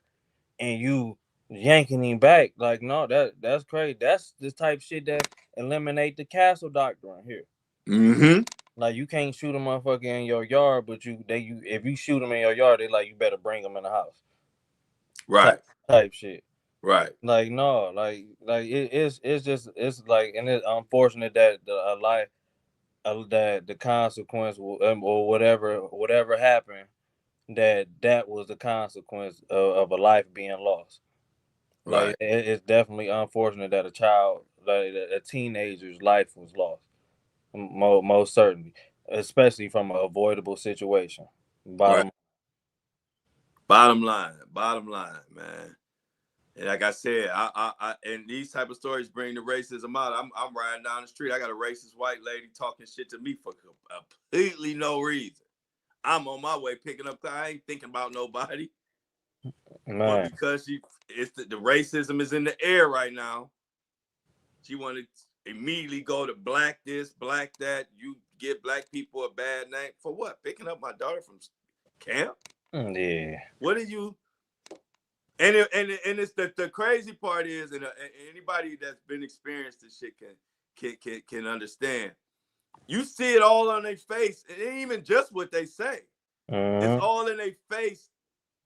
and you yanking him back, like, no, that's crazy. That's the type shit that eliminate the castle doctrine here. Mm-hmm. Like, you can't shoot a motherfucker in your yard, but you if you shoot him in your yard, they like, you better bring him in the house. Right. Type shit. Right. Like, no, it's just, it's like, and it's unfortunate that a life, that the consequence or whatever happened, that was the consequence of a life being lost. Like, Right. it's definitely unfortunate that a child, like a teenager's life was lost. Most certainly, especially from an avoidable situation. Right. Bottom. Bottom line, man. And like I said, and these type of stories bring the racism out. I'm riding down the street. I got a racist white lady talking shit to me for completely no reason. I'm on my way picking up. I ain't thinking about nobody, but Man. because it's the racism is in the air right now. She wanted to immediately go to black this, black that. You give black people a bad name for what? Picking up my daughter from camp? Yeah. What are you? And it's the crazy part is, and anybody that's been experienced this shit can understand. You see it all on their face. It ain't even just what they say. It's Mm-hmm. all in their face.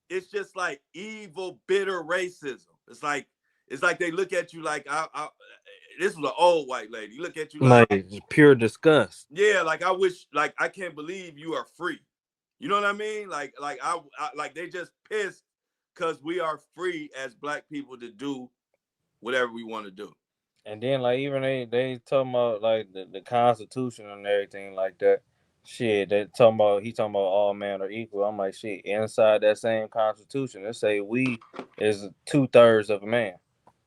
It's just like evil, bitter racism. It's like they look at you like this was an old white lady. You look at you like, Like, it's pure disgust. yeah, like I wish, like I can't believe you are free. You know what I mean? Like I like they just pissed because we are free as black people to do whatever we want to do. And then, like, even they talking about like the Constitution and everything like that. Shit, he talking about all men are equal. I'm like, shit, inside that same Constitution, it say we is 2/3 of a man.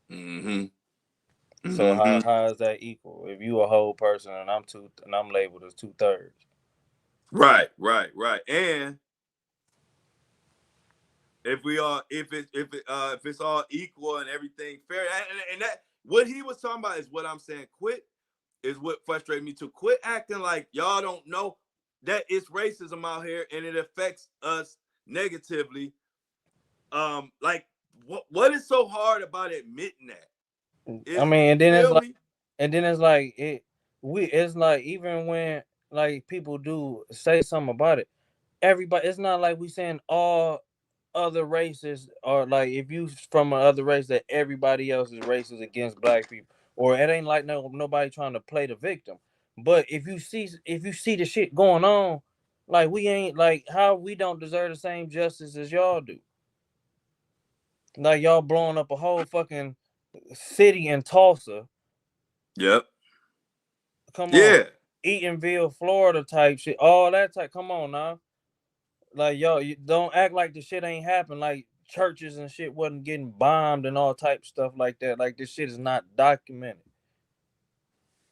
Mm-hmm. So Mm-hmm. how is that equal? If you a whole person and I'm labeled as 2/3. Right. And if it's all equal and everything fair, and that what he was talking about is what I'm saying. Quit is what frustrated me too. Quit acting like y'all don't know that it's racism out here and it affects us negatively. Like what is so hard about admitting that? I Is mean, you feel me? it's like, even when like people do say something about it, everybody, it's not like we saying all other races, or like if you from another race that everybody else is racist against black people, or it ain't like nobody trying to play the victim. But if you see the shit going on, like, we ain't like, how we don't deserve the same justice as y'all do. Like, y'all blowing up a whole fucking city in Tulsa. Yep. Come on. Yeah. Eatonville, Florida type shit. All that type. Come on now. Like, y'all, you don't act like the shit ain't happened. Like, churches and shit wasn't getting bombed and all type of stuff like that. Like, this shit is not documented.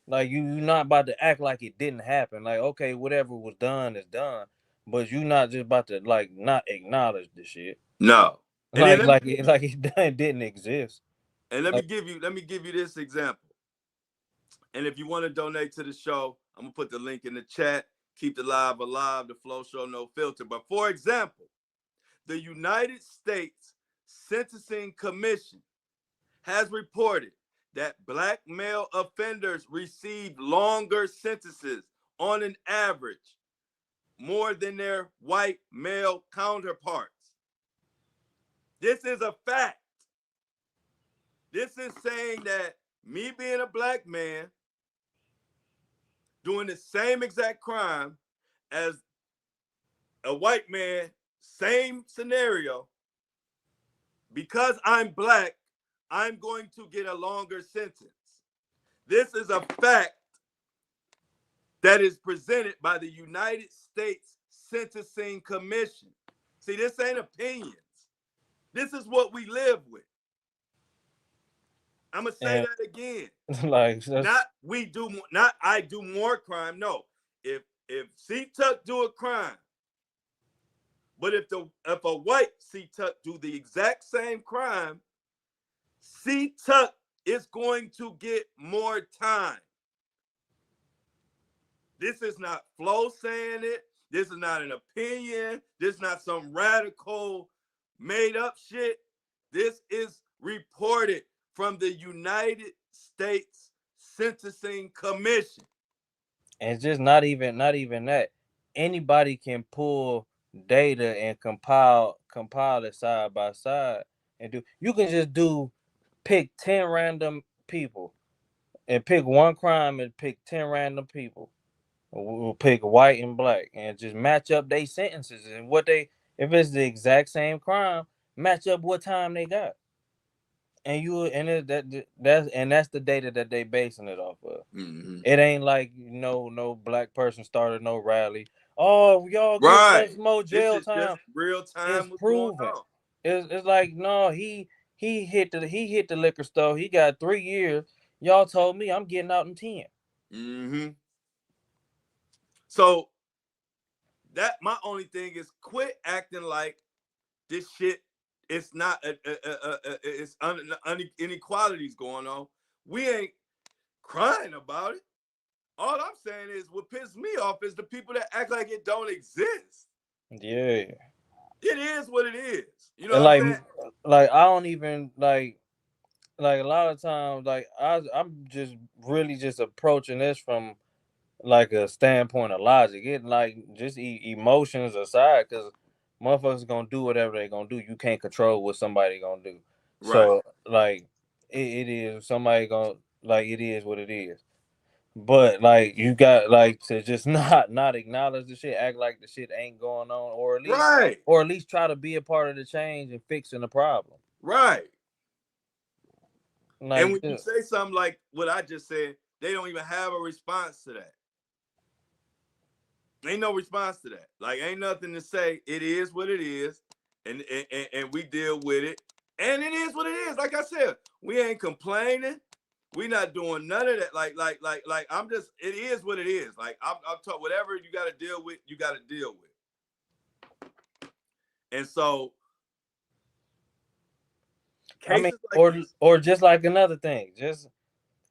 Like, you not about to act like it didn't happen. Like, okay, whatever was done is done. But you not just about to, like, not acknowledge the shit. No. And then Like it didn't exist. and let me Like, give you this example. And if you want to donate to the show, I'm going to put the link in the chat. Keep the live alive, the Flow Show, no filter. But for example, the United States Sentencing Commission has reported that black male offenders receive longer sentences on an average, more than their white male counterparts. This is a fact. This is saying that me being a black man doing the same exact crime as a white man, same scenario, because I'm black, I'm going to get a longer sentence. This is a fact that is presented by the United States Sentencing Commission. See, this ain't opinions. This is what we live with. I'm gonna say that again. Like not I do more crime. No, if C-Tuck do a crime, but if a white C-Tuck do the exact same crime, C-Tuck is going to get more time. This is not Flo saying it. This is not an opinion. This is not some radical made up shit. This is reported from the United States Sentencing Commission. And just not even that. Anybody can pull data and compile it side by side and do. You can just pick 10 random people and pick one crime and pick 10 random people. We'll pick white and black and just match up their sentences and if it's the exact same crime, match up what time they got. And that's the data that they basing it off of. Mm-hmm. It ain't like no black person started no rally. Oh, y'all get right. much more jail time. Just real time. It's proven. It's like no, he hit the liquor store. He got 3 years. Y'all told me I'm getting out in 10. Mm-hmm. So that my only thing is quit acting like this shit. It's not it's inequalities going on. We ain't crying about it. All I'm saying is what pisses me off is the people that act like it don't exist. Yeah. It is what it is. You know what I'm saying? Like I don't even like a lot of times like I'm just really just approaching this from like a standpoint of logic. It like just emotions aside, because motherfuckers gonna do whatever they gonna do. You can't control what somebody gonna do. Right. So like it is somebody gonna like it is what it is. But like you got like to just not acknowledge the shit, act like the shit ain't going on, or at least try to be a part of the change and fixing the problem. Right. Like, and when you say something like what I just said, they don't even have a response to that. Ain't no response to that. Like, ain't nothing to say. It is what it is, and we deal with it, and it is what it is. Like I said, we ain't complaining. We not doing none of that. Like I'm just. It is what it is. Like I'm talking. Whatever you got to deal with, you got to deal with. And so, I mean, or just like another thing, just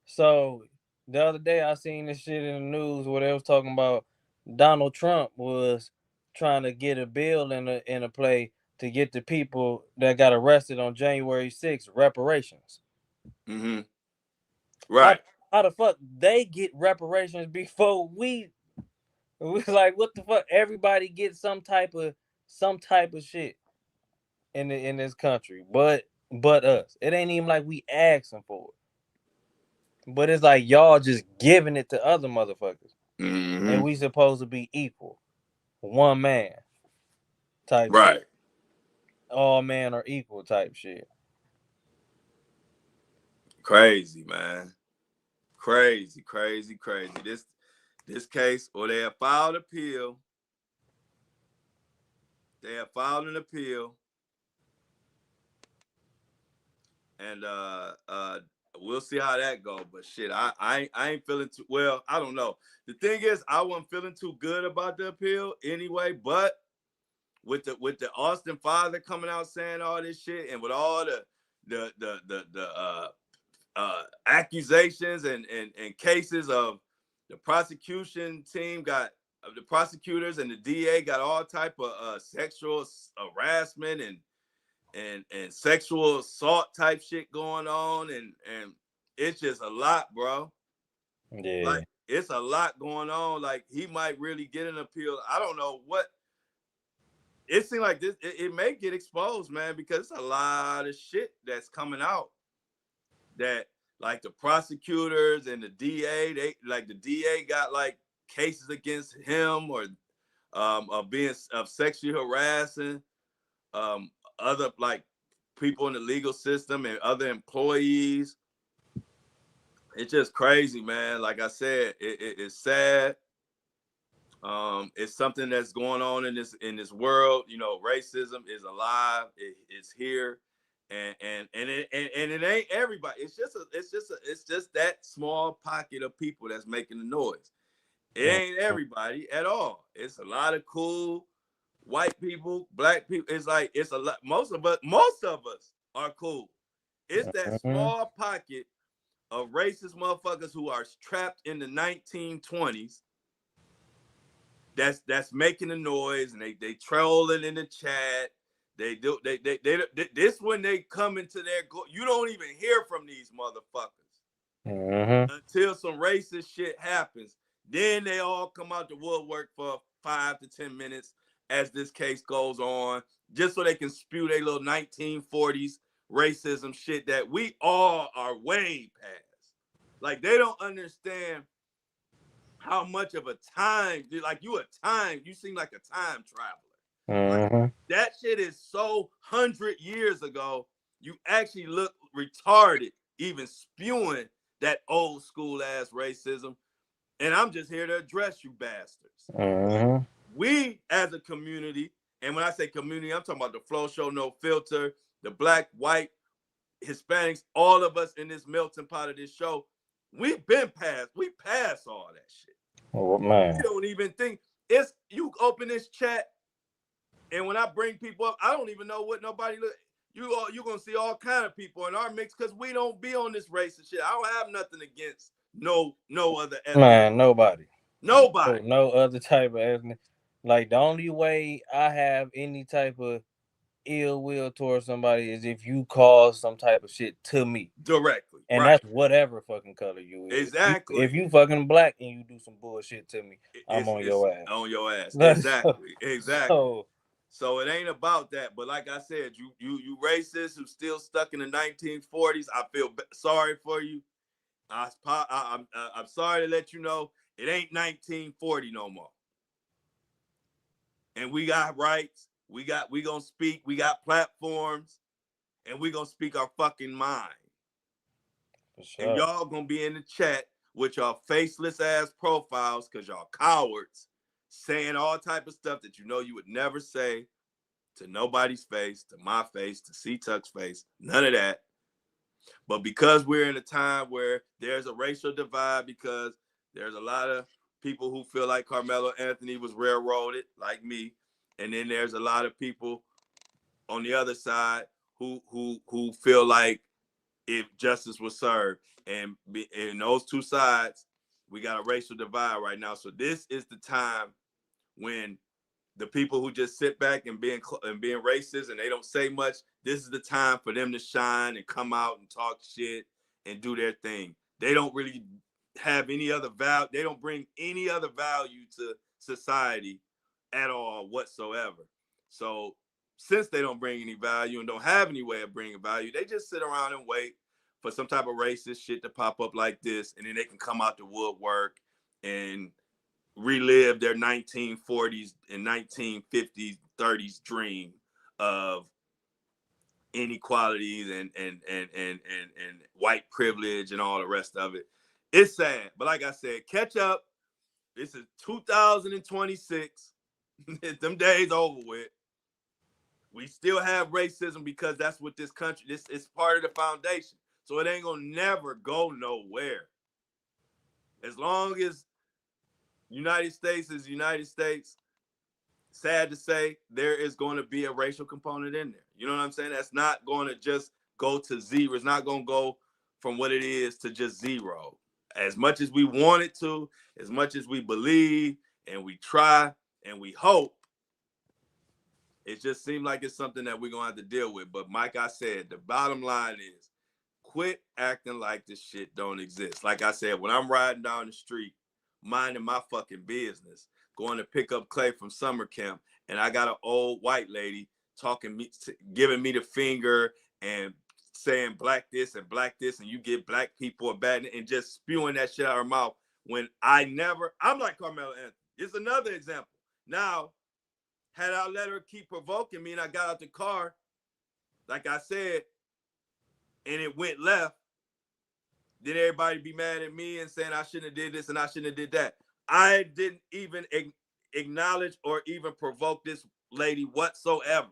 so the other day I seen this shit in the news where they was talking about Donald Trump was trying to get a bill in a play to get the people that got arrested on January 6th reparations. Mm-hmm. Right. How the fuck they get reparations before we like what the fuck? Everybody gets some type of shit in this country, but us. It ain't even like we asking for it. But it's like y'all just giving it to other motherfuckers. Mm-hmm. And we supposed to be equal. One man type right. shit. All men are equal type shit. Crazy, man. Crazy. This case, or they have filed appeal. They have filed an appeal. And we'll see how that goes. But shit, I ain't feeling too well. I don't know. The thing is, I wasn't feeling too good about the appeal anyway. But with the Austin father coming out saying all this shit, and with all the accusations and cases of the prosecution team got the prosecutors and the DA got all type of sexual harassment and sexual assault type shit going on, and it's just a lot, bro. Yeah. Like, it's a lot going on. Like, he might really get an appeal. I don't know what. It seems like this. It may get exposed, man, because it's a lot of shit that's coming out that, like, the prosecutors and the DA, the DA got like cases against him or of sexually harassing other like people in the legal system and other employees. It's just crazy, man. Like I said, it's sad. It's something that's going on in this world. You know, racism is alive. It's here, and it ain't everybody. It's just that small pocket of people that's making the noise. It ain't everybody at all. It's a lot of cool white people, black people. It's like it's a lot. Most of us are cool. It's that small pocket of racist motherfuckers who are trapped in the 1920s that's making the noise, and they trolling in the chat. They this when they come into their you don't even hear from these motherfuckers until some racist shit happens. Then they all come out the woodwork for 5 to 10 minutes as this case goes on, just so they can spew their little 1940s racism shit that we all are way past. Like, they don't understand how much of a time, like, you seem like a time traveler. Like, that shit is so 100 years ago, you actually look retarded even spewing that old school ass racism. And I'm just here to address you bastards. Like, we as a community, and when I say community, I'm talking about the Flow Show No Filter, the black, white, Hispanics, all of us in this melting pot of this show, we passed all that shit. Oh, man. You don't even think you open this chat, and when I bring people up, I don't even know what nobody look. You're gonna see all kind of people in our mix because we don't be on this racist shit. I don't have nothing against no other ethnic. Man, nobody. Nobody. No other type of ethnic. Like, the only way I have any type of ill will towards somebody is if you cause some type of shit to me directly, and right? That's whatever fucking color you is. Exactly. If you fucking black and you do some bullshit to me, I'm on your ass. On your ass. Exactly. Exactly. So it ain't about that. But like I said, you racists who still stuck in the 1940s, I feel sorry for you. I'm sorry to let you know it ain't 1940 no more. And we got rights. We gonna speak. We got platforms, and we gonna speak our fucking mind. Sure. And y'all gonna be in the chat with y'all faceless ass profiles because y'all cowards saying all type of stuff that you know you would never say to nobody's face, to my face, to C-Tuck's face, none of that. But because we're in a time where there's a racial divide, because there's a lot of people who feel like Karmelo Anthony was railroaded, like me, and then there's a lot of people on the other side who feel like if justice was served, and in those two sides, we got a racial divide right now. So this is the time when the people who just sit back and being racist and they don't say much, this is the time for them to shine and come out and talk shit and do their thing. They don't really have any other value. They don't bring any other value to society at all whatsoever. So since they don't bring any value and don't have any way of bringing value, they just sit around and wait for some type of racist shit to pop up like this, and then they can come out the woodwork and relive their 1940s and 1950s, 30s dream of inequalities and white privilege and all the rest of it. It's sad, but like I said, catch up. This is 2026. Them days over with. We still have racism because that's what this country, this is part of the foundation. So it ain't gonna never go nowhere. As long as United States is United States, sad to say, there is going to be a racial component in there. You know what I'm saying? That's not going to just go to zero. It's not going to go from what it is to just zero. As much as we want it to, as much as we believe and we try and we hope, it just seems like it's something that we're going to have to deal with. But like I said, the bottom line is quit acting like this shit don't exist. Like I said, when I'm riding down the street, minding my fucking business, going to pick up Clay from summer camp, and I got an old white lady giving me the finger and saying black this, and you give black people a bad, and just spewing that shit out of her mouth when I'm like Karmelo Anthony. It's another example. Now, had I let her keep provoking me and I got out the car, like I said, and it went left, then everybody be mad at me and saying I shouldn't have did this and I shouldn't have did that. I didn't even acknowledge or even provoke this lady whatsoever.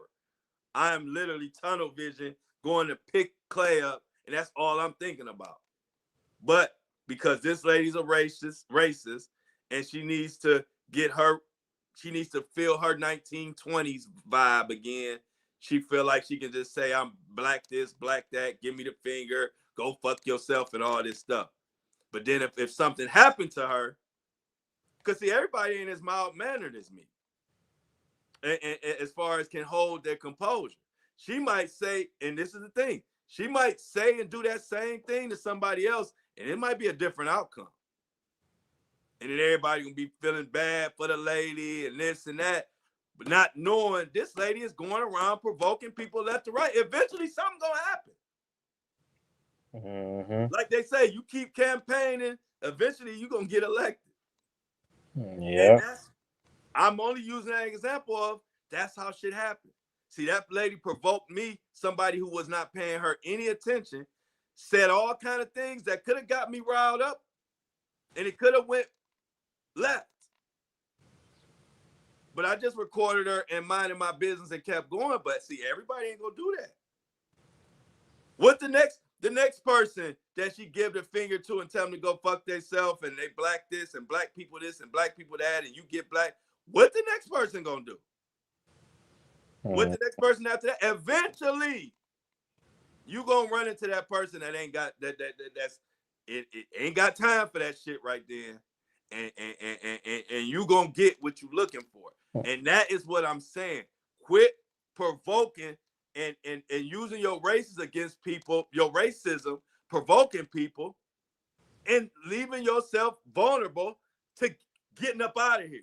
I am literally tunnel vision going to pick Clay up, and that's all I'm thinking about. But because this lady's a racist, and she needs to feel her 1920s vibe again. She feel like she can just say, I'm black this, black that, give me the finger, go fuck yourself and all this stuff. But then if something happened to her, because see, everybody ain't as mild-mannered as me. And as far as can hold their composure. She might say, and this is the thing, she might say and do that same thing to somebody else, and it might be a different outcome. And then everybody gonna be feeling bad for the lady and this and that, but not knowing this lady is going around provoking people left to right. Eventually, something's gonna happen. Mm-hmm. Like they say, you keep campaigning, eventually you're gonna get elected. Yeah. And I'm only using that example of that's how shit happened. See, that lady provoked me, somebody who was not paying her any attention, said all kind of things that could have got me riled up, and it could have went left. But I just recorded her and minded my business and kept going. But see, everybody ain't gonna do that. What the next person that she give the finger to and tell them to go fuck themselves and they black this and black people this and black people that and you get black, what the next person gonna do? What the next person after that? Eventually, you gonna run into that person that ain't got that's it ain't got time for that shit right then. And you gonna get what you looking for. And that is what I'm saying. Quit provoking and using your races against people, your racism, provoking people, and leaving yourself vulnerable to getting up out of here.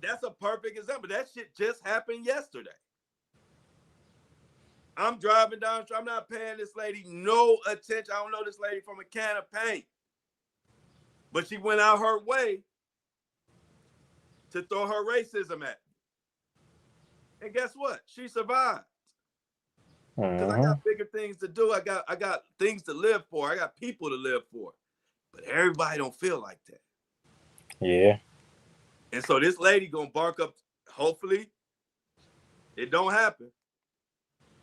That's a perfect example. That shit just happened yesterday. I'm driving down, I'm not paying this lady no attention. I don't know this lady from a can of paint. But she went out her way to throw her racism at me. And guess what? She survived. Because I got bigger things to do. I got things to live for. I got people to live for. But everybody don't feel like that. Yeah. And so this lady gonna bark up, hopefully it don't happen.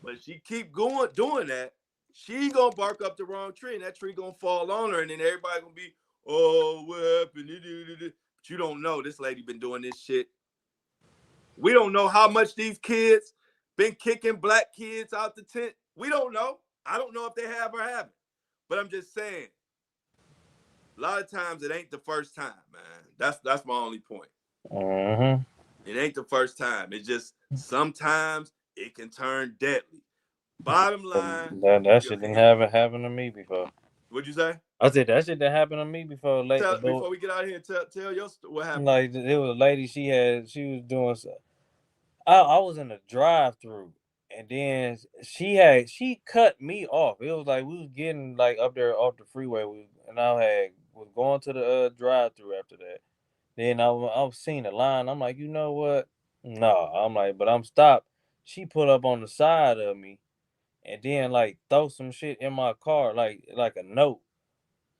But if she keep doing that, she gonna bark up the wrong tree, and that tree gonna fall on her, and then everybody gonna be, oh, what happened? But you don't know this lady been doing this shit. We don't know how much these kids been kicking black kids out the tent. We don't know. I don't know if they have or haven't. But I'm just saying, a lot of times it ain't the first time, man. That's my only point. It ain't the first time. It just sometimes it can turn deadly. Bottom line, that shit didn't happen to me before. What'd you say? I said that shit didn't happen to me before. Before we get out of here, tell your what happened. Like it was a lady. She was doing. I was in a drive-through, and then she cut me off. It was like we was getting like up there off the freeway, and I was going to the drive-through after that. Then I was seeing the line. I'm like, you know what? No, I'm like, but I'm stopped. She put up on the side of me, and then like throw some shit in my car, like a note,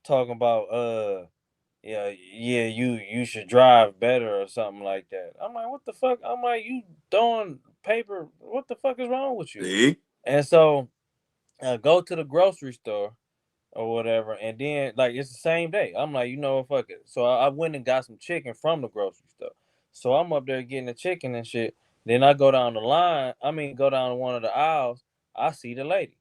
talking about yeah, you should drive better or something like that. I'm like, what the fuck? I'm like, you throwing paper? What the fuck is wrong with you? See? And so I go to the grocery store or whatever, and then like it's the same day. I'm like, you know what, fuck it. So I went and got some chicken from the grocery store. So I'm up there getting the chicken and shit. Then I go down the line. Go down one of the aisles. I see the lady.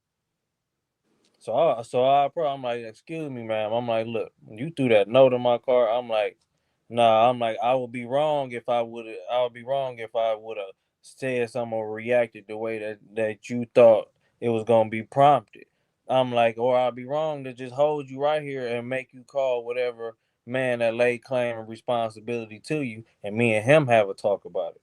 I'm like, excuse me, ma'am. I'm like, look, you threw that note in my car. I'm like, nah. I'm like, I would be wrong if I would. I would be wrong if I would have said something or reacted the way that you thought it was gonna be prompted. I'm like, or I'll be wrong to just hold you right here and make you call whatever man that laid claim and responsibility to you, and me and him have a talk about it.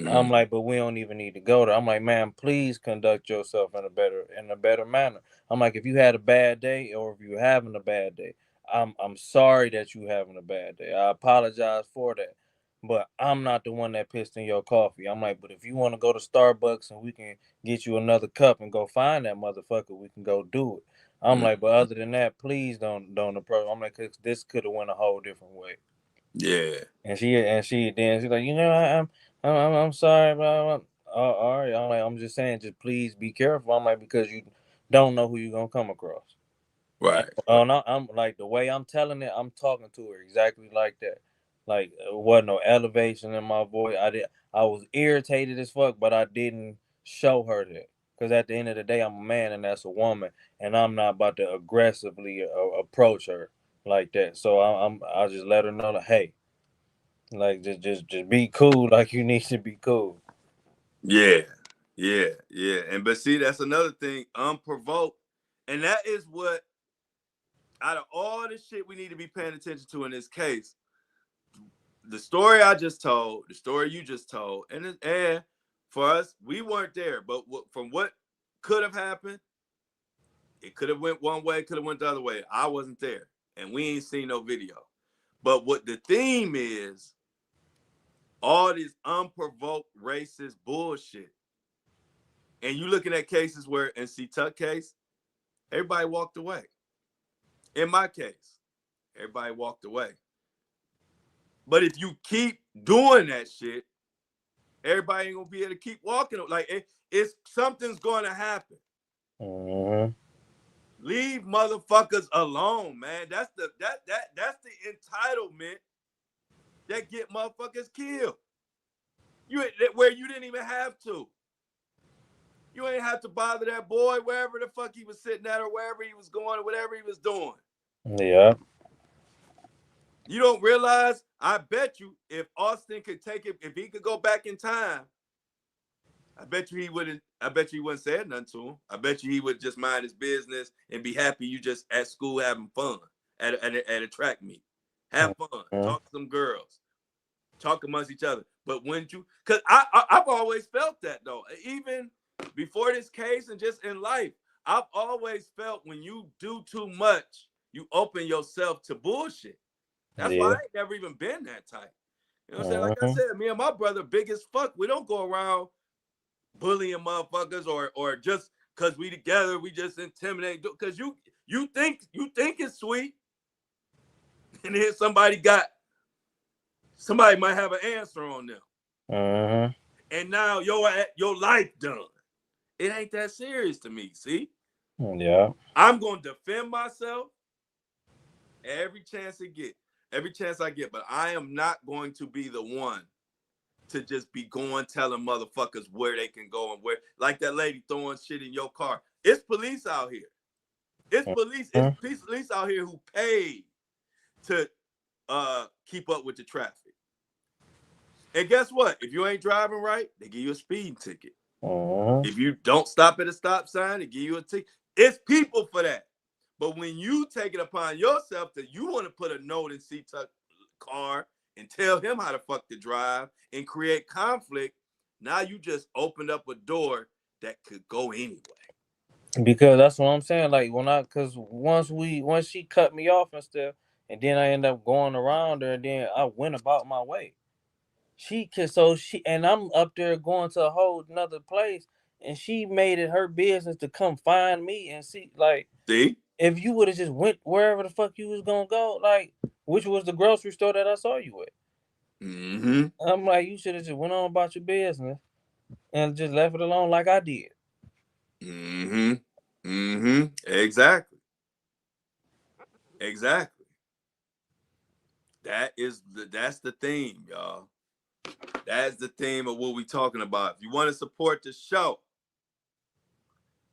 I'm like, but we don't even need to go there. I'm like, man, please conduct yourself in a better manner. I'm like, if you had a bad day or if you're having a bad day, I'm sorry that you having a bad day. I apologize for that. But I'm not the one that pissed in your coffee. I'm like, but if you want to go to Starbucks and we can get you another cup and go find that motherfucker, we can go do it. I'm like, but other than that, please don't approach. I'm like, 'cause this could have went a whole different way. Yeah. And she's like, I'm sorry, blah, blah. All right. I'm like, I'm just saying, just please be careful. I'm like, because you don't know who you're gonna come across. And, Right. no, I'm like the way I'm telling it, I'm talking to her exactly like that. Like wasn't no elevation in my voice. I was irritated as fuck, but I didn't show her that. Because at the end of the day, I'm a man and that's a woman, and I'm not about to aggressively approach her like that. So I just let her know that, hey, like just be cool like you need to be cool. Yeah. Yeah. Yeah. And but see, that's another thing, unprovoked. And that is what out of all the shit we need to be paying attention to in this case, the story I just told, the story you just told, and for us, we weren't there. But from what could have happened, it could have went one way, could have went the other way. I wasn't there, and we ain't seen no video. But what the theme is, all this unprovoked racist bullshit. And you looking at cases where, in C Tuck case, everybody walked away. In my case, everybody walked away. But if you keep doing that shit, everybody ain't gonna be able to keep walking. Like it's something's gonna happen. Mm-hmm. Leave motherfuckers alone, man. That's the entitlement that get motherfuckers killed. Where you didn't even have to. You ain't have to bother that boy wherever the fuck he was sitting at or wherever he was going or whatever he was doing. Yeah. You don't realize, I bet you, if Austin could take it, if he could go back in time, I bet you he wouldn't say nothing to him. I bet you he would just mind his business and be happy you just at school having fun at a track meet. Have fun. Mm-hmm. Talk to some girls. Talk amongst each other. But wouldn't you? Because I've always felt that, though. Even before this case and just in life, I've always felt when you do too much, you open yourself to bullshit. That's why I Yeah. ain't never even been that type. You know what I'm saying? Like I Mm-hmm. said, me and my brother big as fuck. We don't go around bullying motherfuckers or just because we together, we just intimidate. Because you think it's sweet. And then somebody might have an answer on them. Mm-hmm. And now your life done. It ain't that serious to me, see? Yeah. I'm gonna defend myself every chance I get, but I am not going to be the one to just be going telling motherfuckers where they can go and where, like that lady throwing shit in your car. It's police out here. It's police out here who paid to keep up with the traffic. And guess what? If you ain't driving right, they give you a speeding ticket. Mm-hmm. If you don't stop at a stop sign, they give you a ticket. It's people for that. But when you take it upon yourself that you want to put a note in C-Tuck car and tell him how the fuck to drive and create conflict, now you just opened up a door that could go anyway. Because that's what I'm saying. Like cause once she cut me off and stuff, and then I end up going around her, and then I went about my way. And I'm up there going to a whole another place, and she made it her business to come find me and see. Like, See? if you would have just went wherever the fuck you was gonna go, like, which was the grocery store that I saw you at. Mm-hmm. I'm like, you should have just went on about your business and just left it alone like I did. Mm-hmm. Mm-hmm. Exactly. Exactly. That's the theme, y'all. That's the theme of what we talking about. If you want to support the show,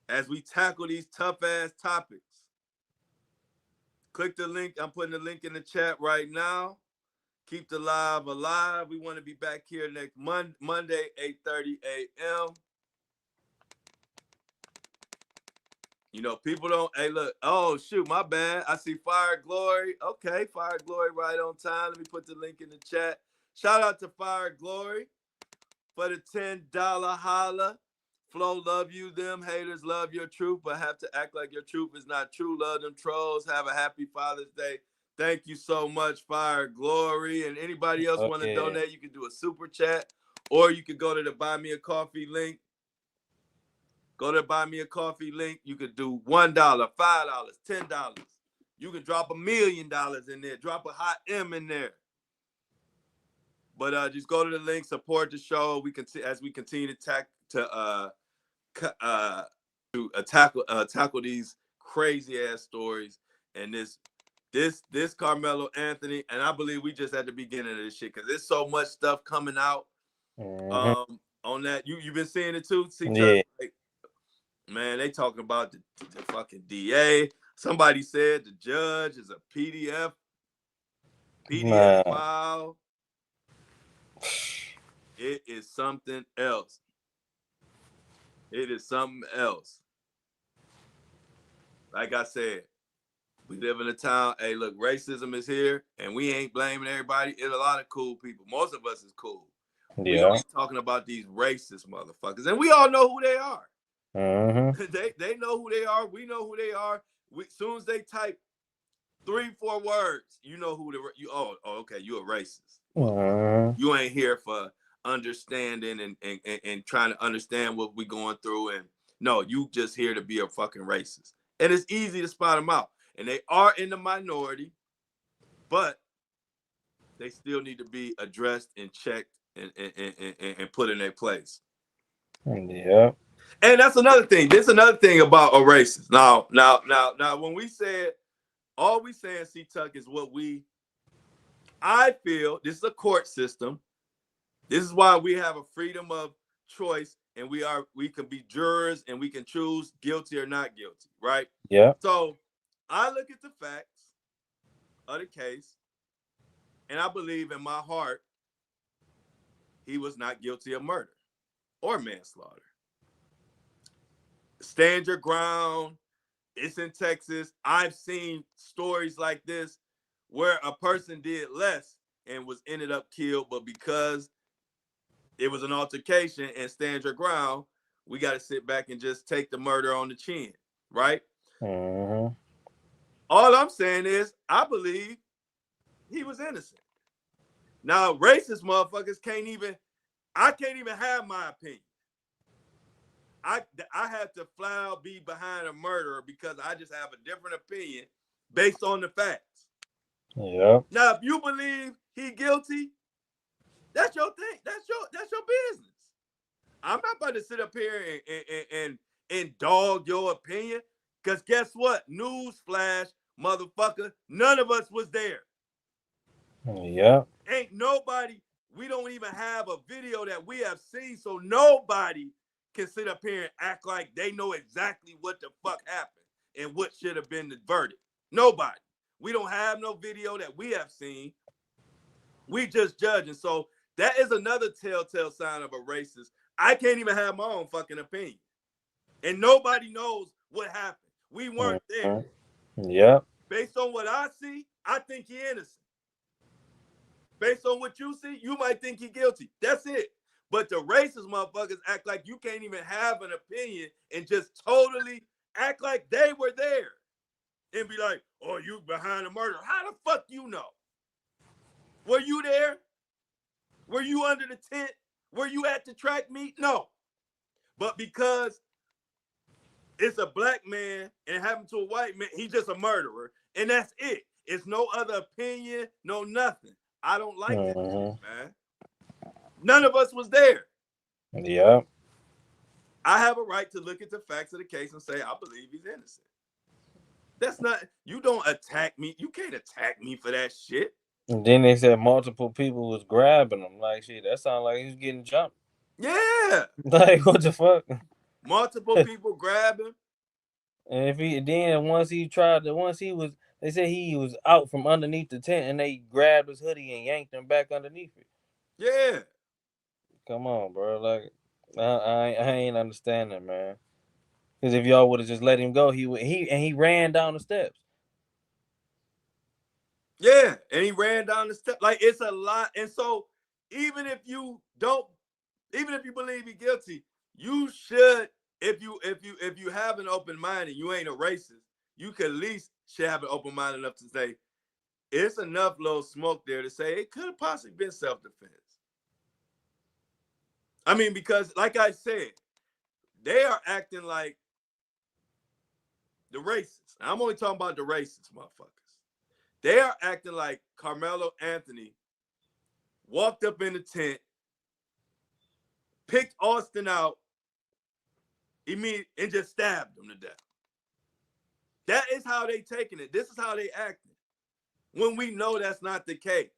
as we tackle these tough ass topics. Click the link. I'm putting the link in the chat right now. Keep the live alive. We want to be back here next Monday, 8:30 a.m. You know, people don't, hey, look, oh, shoot, my bad. I see Fire Glory. Okay, Fire Glory right on time. Let me put the link in the chat. Shout out to Fire Glory for the $10 holla. Flo, love you. Them haters love your truth, but have to act like your truth is not true. Love them trolls. Have a happy Father's Day. Thank you so much, Fire Glory. And anybody else want to donate, you can do a super chat, or you can go to the Buy Me a Coffee link. Go to Buy Me a Coffee link. You could do $1, $5, $10. You can drop $1 million in there. Drop a hot M in there. But just go to the link, support the show. We can as we continue to tackle these crazy ass stories and this Karmelo Anthony, and I believe we just at the beginning of this shit because there's so much stuff coming out on that. You've been seeing it too, Yeah. Like, man, they talking about the fucking DA. Somebody said the judge is a PDF file. It is something else. It is something else. Like I said, we live in a town. Hey, look, racism is here, and we ain't blaming everybody. It's a lot of cool people. Most of us is cool. Yeah. We ain't talking about these racist motherfuckers, and we all know who they are. They know who they are. We know who they are. As soon as they type 3-4 words, you know who okay, you a racist. You ain't here for understanding and trying to understand what we going through, and no, you just here to be a fucking racist. And it's easy to spot them out, and they are in the minority, but they still need to be addressed and checked and put in their place. Yeah. And that's another thing. There's another thing about a racist. Now, when we said, all we saying, C-Tuck, is what I feel, this is a court system. This is why we have a freedom of choice, and we can be jurors, and we can choose guilty or not guilty, right? Yeah. So I look at the facts of the case, and I believe in my heart he was not guilty of murder or manslaughter. Stand your ground. It's in Texas. I've seen stories like this where a person did less and ended up killed, but because it was an altercation and stand your ground, we got to sit back and just take the murder on the chin, right? All I'm saying is I believe he was innocent. Now, racist motherfuckers can't even have my opinion. I have to flat out be behind a murderer because I just have a different opinion based on the facts. Yeah. Now, if you believe he guilty, that's your thing. That's your business. I'm not about to sit up here and dog your opinion, because guess what? Newsflash, motherfucker, none of us was there. Yeah. Ain't nobody. We don't even have a video that we have seen, so nobody can sit up here and act like they know exactly what the fuck happened and what should have been the verdict. Nobody. We don't have no video that we have seen. We just judging. So that is another telltale sign of a racist. I can't even have my own fucking opinion. And nobody knows what happened. We weren't there. Yeah. Based on what I see, I think he's innocent. Based on what you see, you might think he's guilty. That's it. But the racist motherfuckers act like you can't even have an opinion and just totally act like they were there. And be like, oh, you behind the murder. How the fuck you know? Were you there? Were you under the tent? Were you at the track meet? No. But because it's a black man and it happened to a white man, he's just a murderer. And that's it. It's no other opinion, no nothing. I don't like that shit, man. None of us was there. Yeah. I have a right to look at the facts of the case and say, I believe he's innocent. That's not, you don't attack me. You can't attack me for that shit. And then they said multiple people was grabbing him. Like, shit, that sounds like he was getting jumped. Yeah. Like, what the fuck? Multiple people grab him. And if he then once he was, they said he was out from underneath the tent and they grabbed his hoodie and yanked him back underneath it. Yeah. Come on, bro. Like I ain't understanding, man. Because if y'all would have just let him go, he ran down the steps. Yeah, and he ran down the step. Like, it's a lot. And so even if you believe he's guilty, you should, if you have an open mind and you ain't a racist, you could at least should have an open mind enough to say it's enough little smoke there to say it could have possibly been self-defense. I mean, because like I said, they are acting like the racists. I'm only talking about the racist motherfuckers. They are acting like Karmelo Anthony walked up in the tent, picked Austin out, and just stabbed him to death. That is how they taking it. This is how they acting. When we know that's not the case.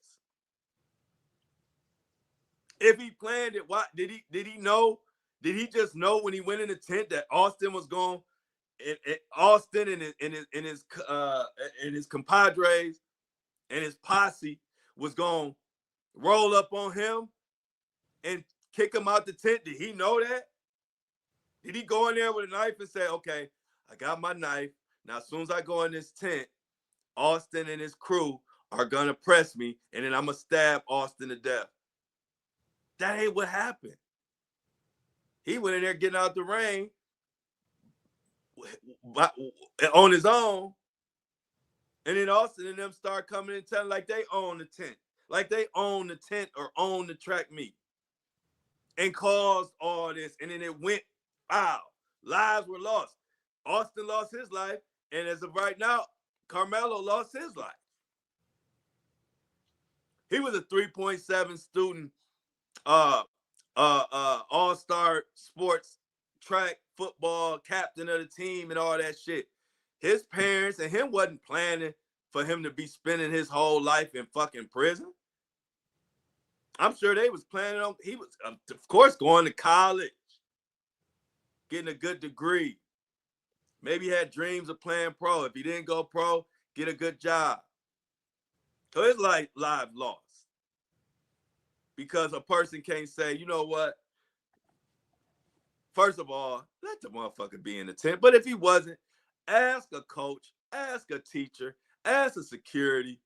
If he planned it, why did he know? Did he just know when he went in the tent that Austin was going? Austin and his compadres and his posse was going to roll up on him and kick him out the tent? Did he know that? Did he go in there with a knife and say, okay, I got my knife. Now, as soon as I go in this tent, Austin and his crew are going to press me, and then I'm going to stab Austin to death? That ain't what happened. He went in there getting out the ring on his own, and then Austin and them start coming and telling like they own the tent. Like they own the tent or own the track meet. And caused all this, and then it went foul. Lives were lost. Austin lost his life, and as of right now, Karmelo lost his life. He was a 3.7 student, all-star sports, track, football, captain of the team, and all that shit. His parents and him wasn't planning for him to be spending his whole life in fucking prison. I'm sure they was planning on, he was, of course, going to college, getting a good degree. Maybe he had dreams of playing pro. If he didn't go pro, get a good job. So his life lost. Because a person can't say, you know what? First of all, let the motherfucker be in the tent. But if he wasn't, ask a coach, ask a teacher, ask a security.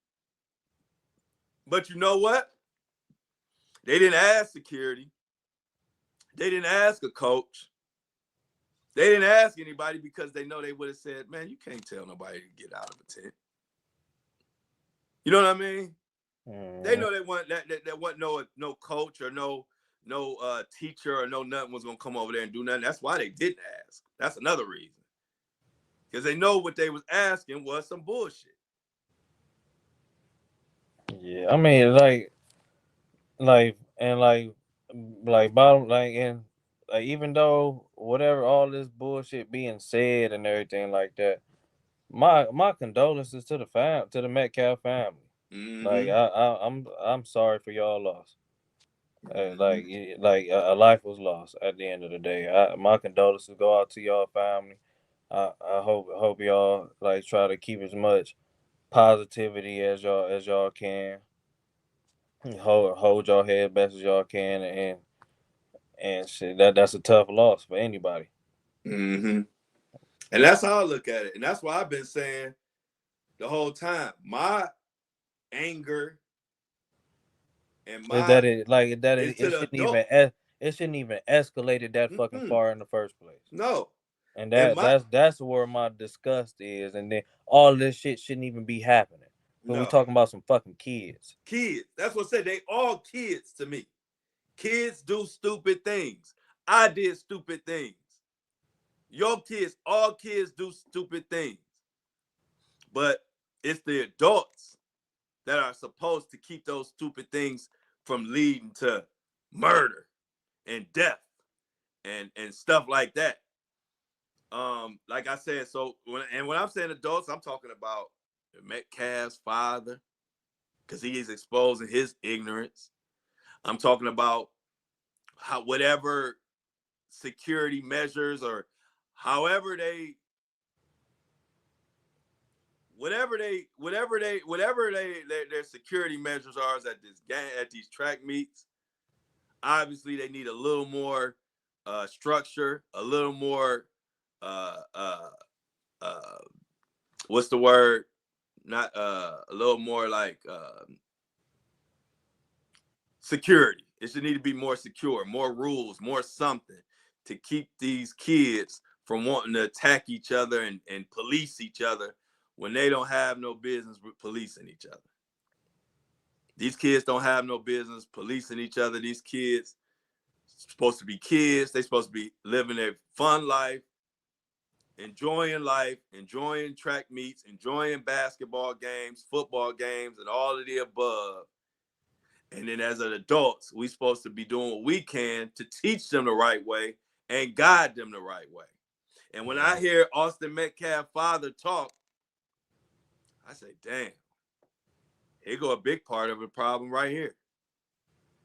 But you know what? They didn't ask security. They didn't ask a coach. They didn't ask anybody because they know they would have said, man, you can't tell nobody to get out of a tent. You know what I mean? They know they want that wasn't no coach or no teacher or no nothing was gonna come over there and do nothing. That's why they didn't ask. That's another reason. Because they know what they was asking was some bullshit. Yeah, I mean, bottom, and like, even though whatever all this bullshit being said and everything like that, my condolences to the Metcalf family. Mm-hmm. Like I'm sorry for y'all loss. Mm-hmm. Like a life was lost at the end of the day. My condolences go out to y'all family. I hope y'all like try to keep as much positivity as y'all can. Hold your head best as y'all can, and shit. That's a tough loss for anybody. Mm-hmm. And that's how I look at it. And that's why I've been saying the whole time, my anger and Is that my it? Like that is it to the shouldn't adult. even it shouldn't even escalated that fucking Mm-mm. far in the first place. No. And And my that's where my disgust is. And then all this shit shouldn't even be happening. But we no talking about some fucking kids. kids. That's what I said. They all kids to me. Kids do stupid things. I did stupid things. Your kids, all kids do stupid things. But it's the adults that are supposed to keep those stupid things from leading to murder and death and stuff like that. Like I said, so when I'm saying adults, I'm talking about Metcalf's father, because he is exposing his ignorance. I'm talking about how whatever security measures or however they whatever their security measures are at this game, at these track meets. Obviously, they need a little more structure, a little more what's the word? Not a little more like security. It should need to be more secure, more rules, more something to keep these kids from wanting to attack each other and police each other when they don't have no business with policing each other. These kids don't have no business policing each other. These kids supposed to be kids. They're supposed to be living a fun life, enjoying track meets, enjoying basketball games, football games, and all of the above. And then as adults, we're supposed to be doing what we can to teach them the right way and guide them the right way. And when I hear Austin Metcalf's father talk, I say, damn, here go a big part of the problem right here.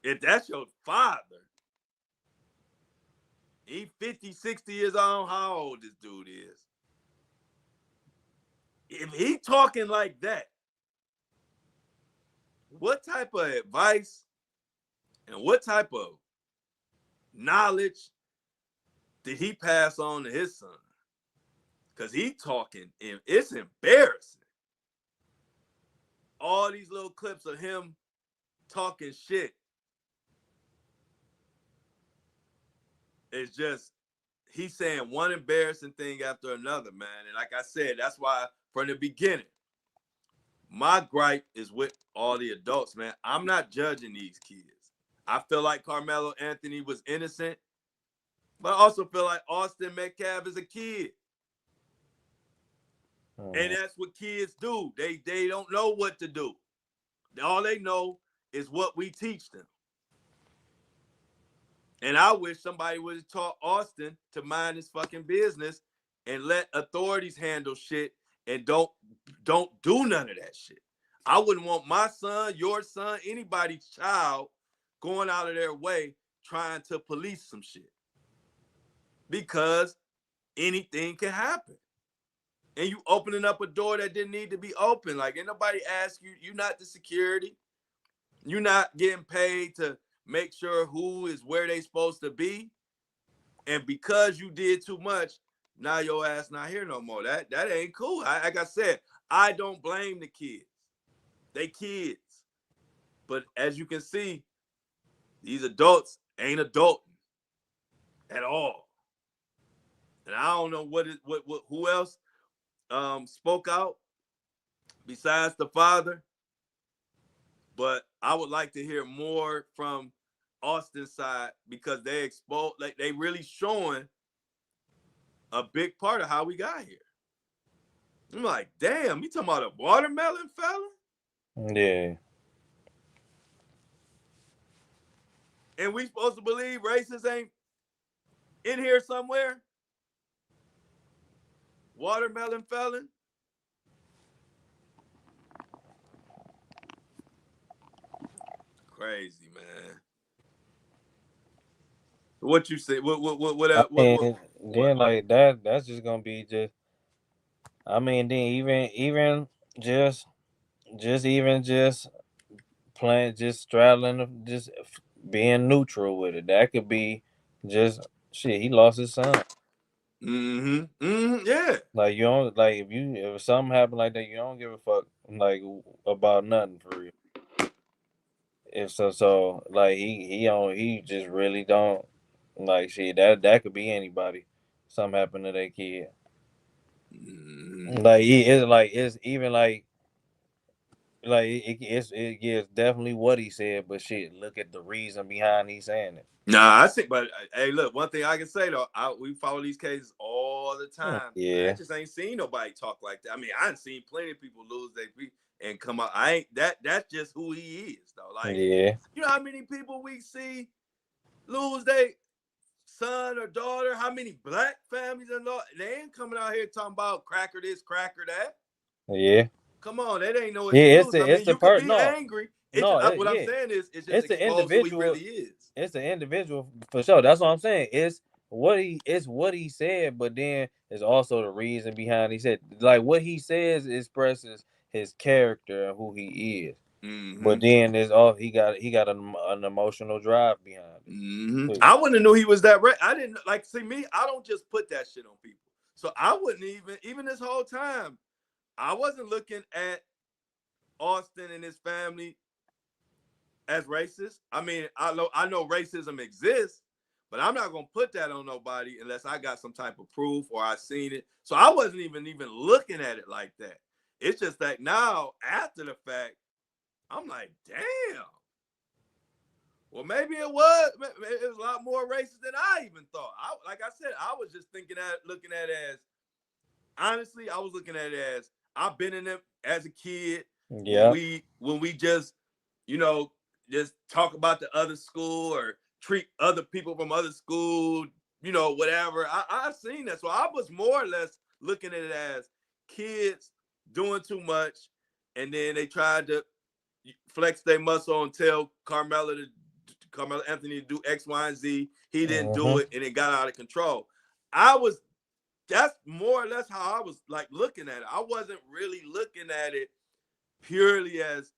If that's your father, he 50, 60 years old, how old this dude is. If he talking like that, what type of advice and what type of knowledge did he pass on to his son? Because he talking, and it's embarrassing. All these little clips of him talking shit. It's just, he's saying one embarrassing thing after another, man. And like I said, that's why from the beginning, my gripe is with all the adults, man. I'm not judging these kids. I feel like Karmelo Anthony was innocent, but I also feel like Austin Metcalf is a kid. And that's what kids do. They don't know what to do. All they know is what we teach them. And I wish somebody would have taught Austin to mind his fucking business and let authorities handle shit and don't do none of that shit. I wouldn't want my son, your son, anybody's child going out of their way trying to police some shit. Because anything can happen. And you opening up a door that didn't need to be open. Like, ain't nobody ask you, you're not the security. You're not getting paid to make sure who is where they supposed to be. And because you did too much, now your ass not here no more. That ain't cool. Like I said, I don't blame the kids. They kids. But as you can see, these adults ain't adulting at all. And I don't know who else spoke out besides the father. But I would like to hear more from Austin's side because they expose, like they really showing a big part of how we got here. I'm like, damn, you talking about a watermelon fella? Yeah. And we supposed to believe racists ain't in here somewhere? Watermelon felon? Crazy, man. What you say? Then like that's just gonna be just. I mean, then even just playing, just straddling, just being neutral with it. That could be just shit. He lost his son. Yeah. Like you don't like if something happened like that, you don't give a fuck like about nothing for real. If so like he just really don't like shit. That could be anybody. Something happened to that kid. Like it's even like it gives definitely what he said, but shit, look at the reason behind he saying it. Nah, I see, but hey, look, one thing I can say though, we follow these cases all the time. Yeah, I just ain't seen nobody talk like that. I mean, I ain't seen plenty of people lose their feet and come out. That's just who he is though. Like, yeah, you know how many people we see lose their son or daughter? How many black families and they ain't coming out here talking about cracker this, cracker that. yeah. Come on, that ain't no Yeah, excuse. I mean, you could be angry. What I'm saying is, it's just exposed who he really is. It's the individual for sure. That's what I'm saying. what he said, but then it's also the reason behind. He said like what he says expresses his character and who he is. Mm-hmm. But then there's all he got an emotional drive behind it. Mm-hmm. Too. I wouldn't have knew he was that I didn't like see me. I don't just put that shit on people. So I wouldn't even this whole time. I wasn't looking at Austin and his family as racist. I mean, I know racism exists, but I'm not gonna put that on nobody unless I got some type of proof or I seen it. So I wasn't even looking at it like that. It's just that now after the fact, I'm like, damn. Well, maybe it was. It was a lot more racist than I even thought. Like I said, I was just looking at it as honestly, I was looking at it as I've been in them as a kid Yeah. when we just, you know, just talk about the other school or treat other people from other school, you know, whatever. I've seen that. So I was more or less looking at it as kids doing too much, and then they tried to flex their muscle and tell Carmelo Anthony to do X, Y, and Z. He didn't do it, and it got out of control. That's more or less how I was like looking at it. I wasn't really looking at it purely as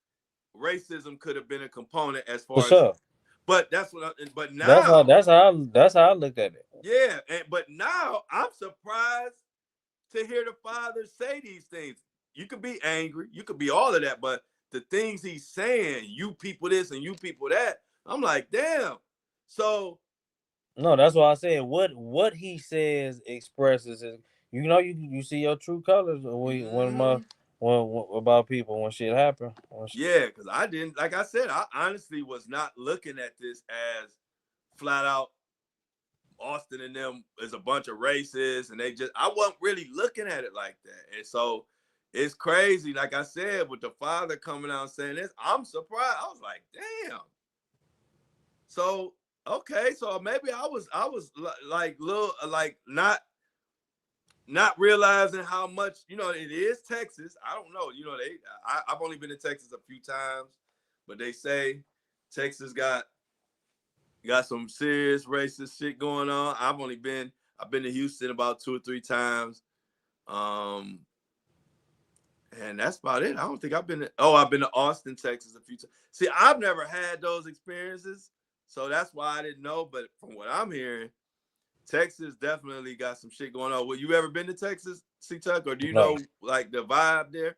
racism could have been a component as For far as, sure. but but now that's how I looked at it. yeah, but now I'm surprised to hear the father say these things. You could be angry, you could be all of that, but the things he's saying, you people this and you people that, I'm like, damn. So No, that's why I said what he says expresses his. You know, you see your true colors mm-hmm. when about people when shit happen. Yeah, because I didn't, like I said, I honestly was not looking at this as flat out Austin and them is a bunch of racists, and I wasn't really looking at it like that. And so it's crazy, like I said, with the father coming out and saying this, I'm surprised. I was like, damn. So okay, so maybe I was like little like not realizing how much, you know, it is Texas. I don't know, you know, I've only been to Texas a few times, but they say Texas got some serious racist shit going on. I've been to Houston about 2 or 3 times. And that's about it. I don't think I've been to Austin, Texas a few times. See, I've never had those experiences. So that's why I didn't know. But from what I'm hearing, Texas definitely got some shit going on. Well, you ever been to Texas, C-Tuck? Or do you No, know like the vibe there?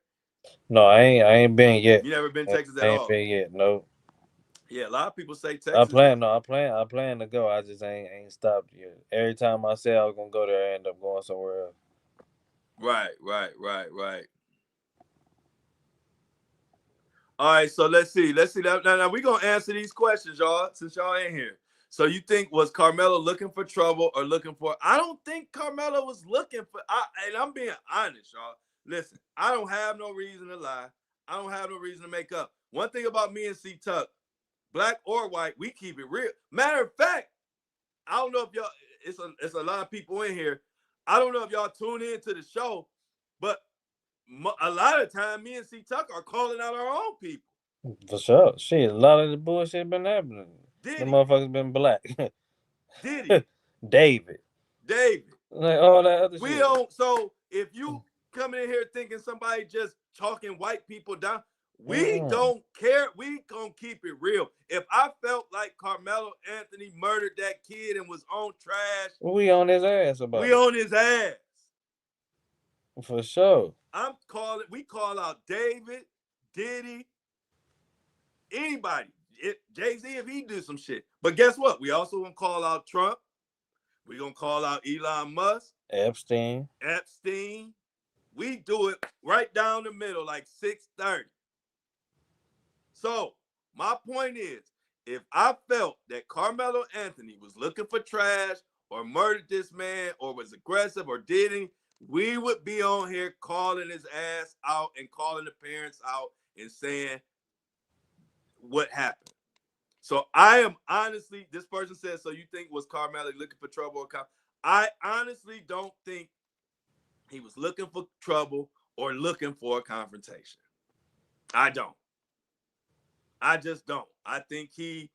no, I ain't been yet. You never been to Texas I at ain't all? been yet. No, Yeah, a lot of people say Texas is I plan to go. I just ain't stopped yet. Every time I say I was gonna go there, I end up going somewhere else. right. All right, so let's see. Now we're gonna answer these questions, y'all, since y'all ain't here. So you think was Carmelo looking for trouble or looking for? I don't think Carmelo was looking for. And I'm being honest, y'all. Listen, I don't have no reason to lie. I don't have no reason to make up. One thing about me and C Tuck, black or white, we keep it real. Matter of fact, I don't know if y'all. It's a lot of people in here. I don't know if y'all tune in to the show, but a lot of time, me and C Tuck are calling out our own people. For sure. Shit, a lot of the bullshit been happening. The Diddy, motherfuckers been black. Diddy, David. David. Like all that other We shit. don't. So if you coming in here thinking somebody just talking white people down, we don't care. We gonna keep it real. If I felt like Carmelo Anthony murdered that kid and was on trash, We on his ass about we it. on his ass. For sure. We call out David, Diddy, anybody. Jay-Z if he do some shit. But guess what? We also gonna call out Trump. We gonna call out Elon Musk. Epstein. We do it right down the middle, like 6:30. So my point is, if I felt that Carmelo Anthony was looking for trash or murdered this man or was aggressive or didn't, we would be on here calling his ass out and calling the parents out and saying what happened. So I am honestly, this person says, so you think was Carmelo looking for trouble? I honestly don't think he was looking for trouble or looking for a confrontation. I don't. I just don't. I think he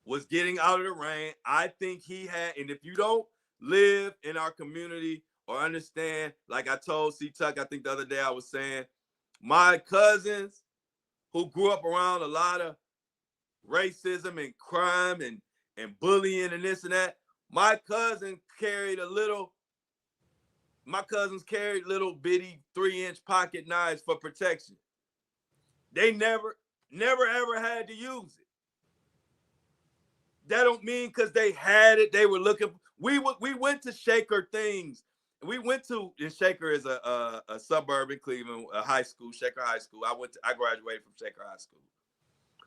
was getting out of the rain. I think he had, and if you don't live in our community or understand, like I told C Tuck, I think the other day I was saying, my cousins who grew up around a lot of racism and crime and bullying and this and that, my cousins carried little bitty 3-inch pocket knives for protection. They never ever had to use it. That don't mean because they had it, they were looking. We went to Shaker things. And Shaker is a suburb in Cleveland, a high school, Shaker High School. I graduated from Shaker High School.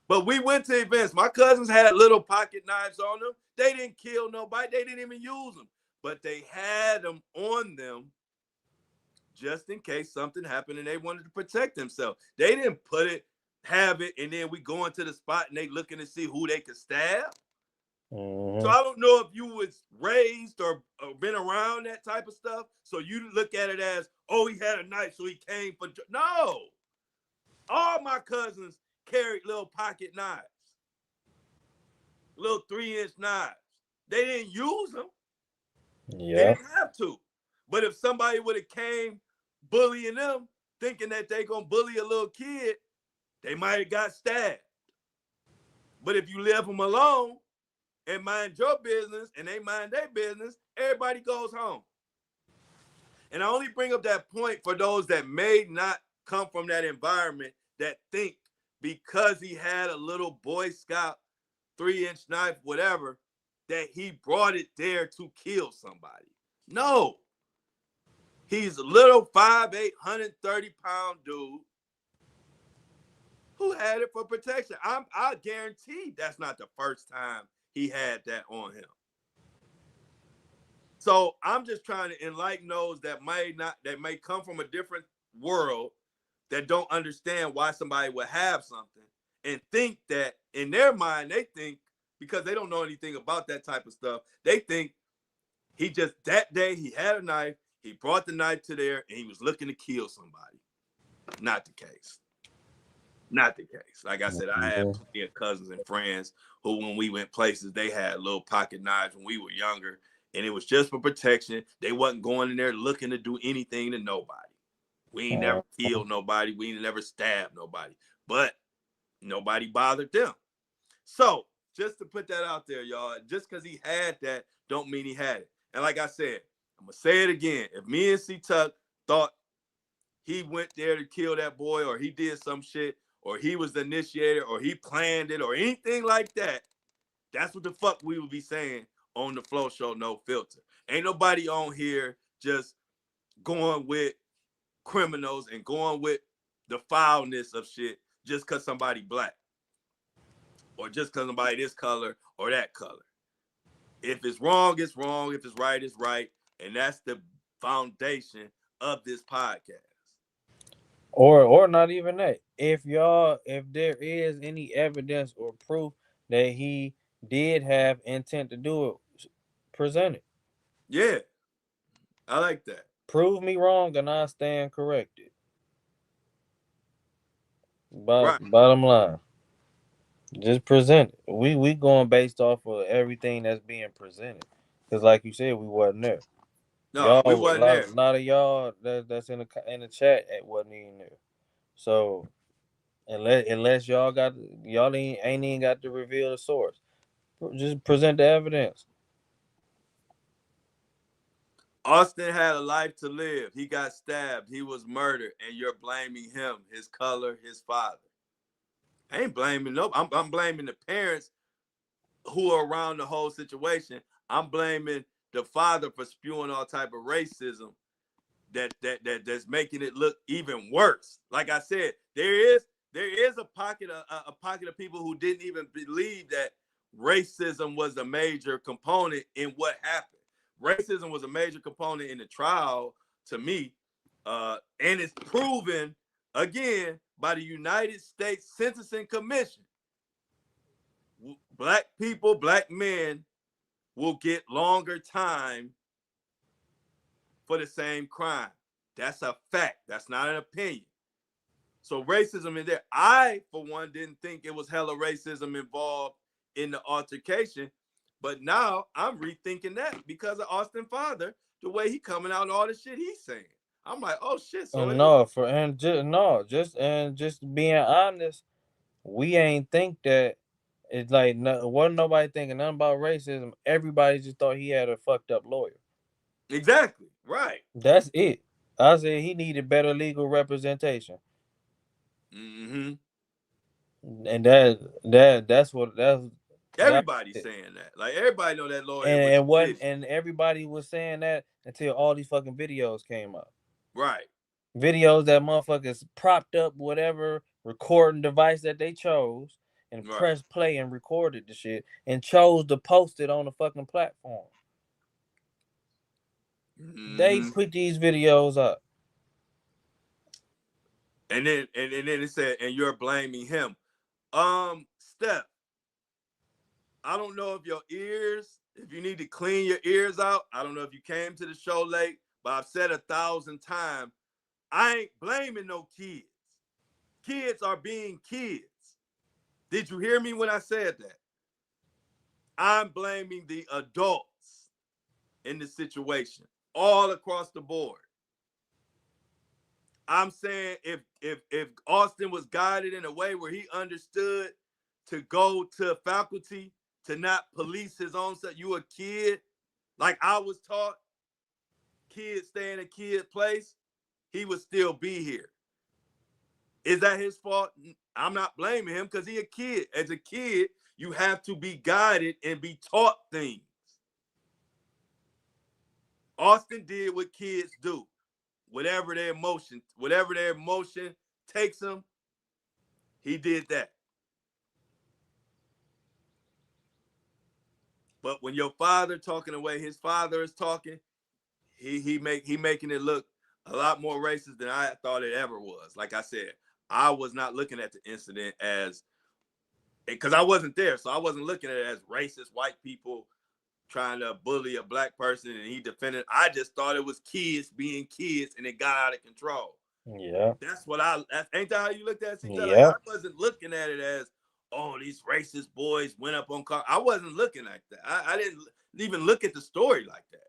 But we went to events. My cousins had little pocket knives on them. They didn't kill nobody. They didn't even use them. But they had them on them just in case something happened and they wanted to protect themselves. They didn't have it, and then we go into the spot and they looking to see who they could stab. Mm-hmm. So I don't know if you was raised or been around that type of stuff. So you look at it as, oh, he had a knife, so he came for. No. All my cousins carried little pocket knives, little 3-inch knives. They didn't use them. Yeah. They didn't have to. But if somebody would have came bullying them, thinking that they gonna bully a little kid, they might have got stabbed. But if you leave them alone and mind your business and they mind their business, everybody goes home. And I only bring up that point for those that may not come from that environment that think because he had a little Boy Scout 3-inch knife, whatever, that he brought it there to kill somebody. No. He's a little 5'8", 130-pound dude who had it for protection. I guarantee that's not the first time he had that on him. So I'm just trying to enlighten those that may come from a different world, that don't understand why somebody would have something and think that in their mind, they think, because they don't know anything about that type of stuff, they think he just, that day he had a knife, he brought the knife to there and he was looking to kill somebody. Not the case. Not the case. Like I said, I had plenty of cousins and friends who, when we went places, they had little pocket knives when we were younger, and it was just for protection. They wasn't going in there looking to do anything to nobody. We ain't never killed nobody. We ain't never stabbed nobody. But nobody bothered them. So just to put that out there, y'all, just because he had that don't mean he had it. And like I said, I'm going to say it again. If me and C-Tuck thought he went there to kill that boy, or he did some shit, or he was the initiator, or he planned it, or anything like that, that's what the fuck we would be saying on the Flow Show, No Filter. Ain't nobody on here just going with criminals and going with the foulness of shit just because somebody black, or just because somebody this color or that color. If it's wrong, it's wrong. If it's right, it's right. And that's the foundation of this podcast. Or not even that. If there is any evidence or proof that he did have intent to do it, present it. Yeah, I like that. Prove me wrong and I stand corrected. But Right. bottom line, just present it. We going based off of everything that's being presented. Because like you said, we wasn't there. No, Y'all, we wasn't there. a lot of y'all that's in the chat wasn't even there. So unless y'all ain't even got to reveal the source, just present the evidence. Austin had a life to live. He got stabbed. He was murdered, and you're blaming him, his color, his father. I ain't blaming nobody. I'm blaming the parents who are around the whole situation. I'm blaming the father for spewing all type of racism that's making it look even worse. Like I said, there is a pocket of people who didn't even believe that racism was a major component in what happened. Racism was a major component in the trial to me, and it's proven again by the United States Sentencing Commission. Black people, black men will get longer time for the same crime. That's a fact. That's not an opinion. So racism in there. I, for one, didn't think it was hella racism involved in the altercation, But now I'm rethinking that because of Austin father, the way he coming out and all the shit he's saying. I'm like, oh shit. So just being honest, we ain't think that. It's like wasn't nobody thinking nothing about racism. Everybody just thought he had a fucked up lawyer. exactly right. That's it. I said he needed better legal representation, Mm-hmm. and that's Everybody's it. saying that. Like everybody know that lawyer And was wasn't vicious. and everybody was saying that until all these fucking videos came out. Right. Videos that motherfuckers propped up whatever recording device that they chose and Right. pressed play and recorded the shit and chose to post it on the fucking platform. They Mm-hmm. put these videos up. And then it said, and you're blaming him. Steph, I don't know if your ears, if you need to clean your ears out. I don't know if you came to the show late, but I've said 1,000 times, I ain't blaming no kids. Kids are being kids. Did you hear me when I said that? I'm blaming the adults in the situation all across the board. I'm saying if Austin was guided in a way where he understood to go to faculty to not police his own self, you a kid, like I was taught, kids stay in a kid place, he would still be here. Is that his fault? I'm not blaming him because he a kid. As a kid, you have to be guided and be taught things. Austin did what kids do. Whatever their emotion takes them, he did that. But when your father talking the way his father is talking, he making it look a lot more racist than I thought it ever was. Like I said, I was not looking at the incident as, because I wasn't there, so I wasn't looking at it as racist white people trying to bully a black person and he defended. I just thought it was kids being kids and it got out of control. Yeah. That's what ain't that how you looked at it? Like I Yep. wasn't looking at it as, oh, these racist boys went up on car. I wasn't looking like that. I didn't even look at the story like that.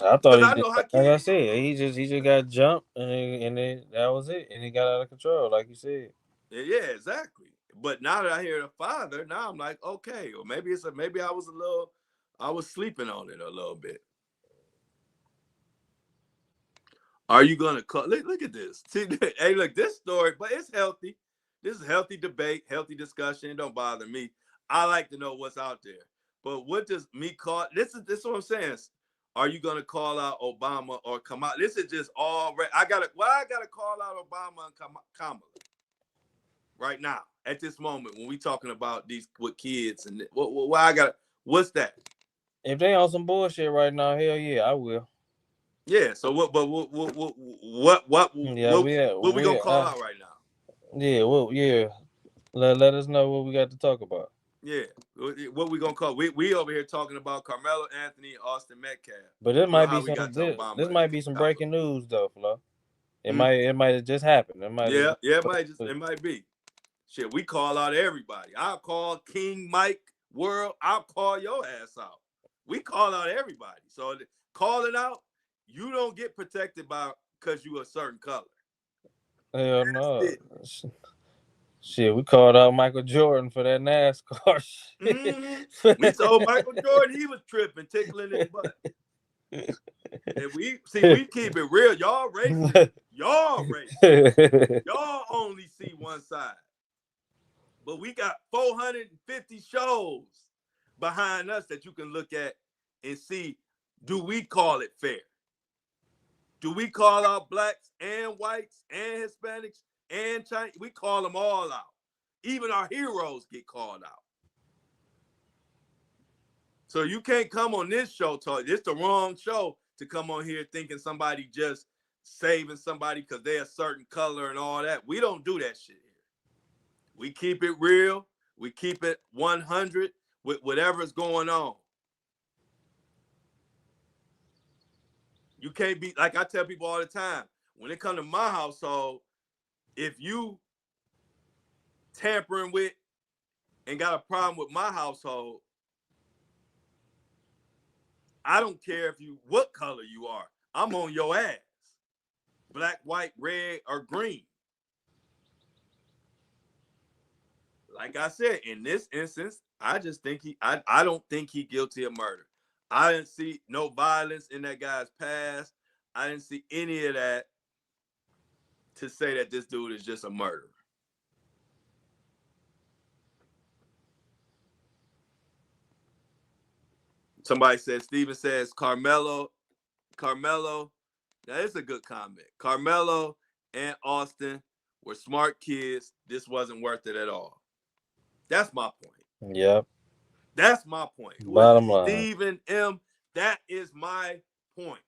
I thought Because he I did. know how Like I kids are. said, he just got jumped and then that was it, and he got out of control, like you said. Yeah, exactly. But now that I hear the father, now I'm like, okay, or maybe maybe I was sleeping on it a little bit. Are you gonna call? Look at this. See, hey, look, this story, but it's healthy. This is healthy debate, healthy discussion. It don't bother me. I like to know what's out there. But what does me call? This is what I'm saying. Are you gonna call out Obama or Kamala? This is just all. I gotta call out Obama and Kamala right now at this moment when we talking about these with kids and what I got. What's that? If they on some bullshit right now, hell yeah, I will. Yeah. So what? But Yeah, what we gonna call out right now? yeah, well, yeah. Let us know what we got to talk about. Yeah, what we gonna call? We over here talking about Karmelo Anthony, Austin Metcalf. But this You know might be how we some got to Obama this and might be some Kamala. breaking news though, Flo. It might have just happened. It might have Yeah, it might be. Shit, we call out everybody. I'll call King Mike World. I'll call your ass out. We call out everybody. So calling out, you don't get protected by because you a certain color. hell That's no. it. Shit, we called out Michael Jordan for that NASCAR Mm-hmm. We shit. told Michael Jordan he was tripping, tickling his butt. And we keep it real. Y'all racist. Y'all racist. Y'all only see one side. But we got 450 shows behind us that you can look at and see, do we call it fair? Do we call out blacks and whites and Hispanics and Chinese? We call them all out. Even our heroes get called out. So you can't come on this show talk. It's the wrong show to come on here thinking somebody just saving somebody because they're a certain color and all that. We don't do that shit here. We keep it real. We keep it 100 with whatever's going on. You can't be, like I tell people all the time, when it comes to my household, if you tampering with and got a problem with my household, I don't care what color you are. I'm on your ass. Black, white, red, or green. Like I said, in this instance, I just think I don't think he's guilty of murder. I didn't see no violence in that guy's past. I didn't see any of that to say that this dude is just a murderer. Somebody said, Steven says, Karmelo, that is a good comment. Karmelo and Austin were smart kids. This wasn't worth it at all. That's my point. Yep. That's my point. Bottom line. Steven M., that is my point.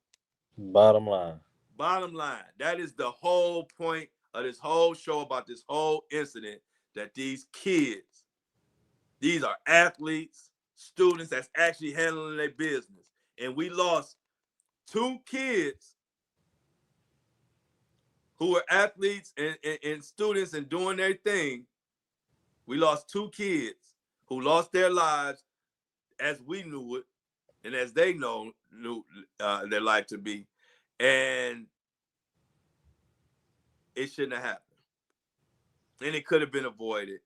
Bottom line. Bottom line. That is the whole point of this whole show about this whole incident, that these kids, these are athletes, students that's actually handling their business. And we lost 2 kids who were athletes and students and doing their thing. We lost 2 kids who lost their lives as we knew it and as they knew their life to be. And it shouldn't have happened. And it could have been avoided.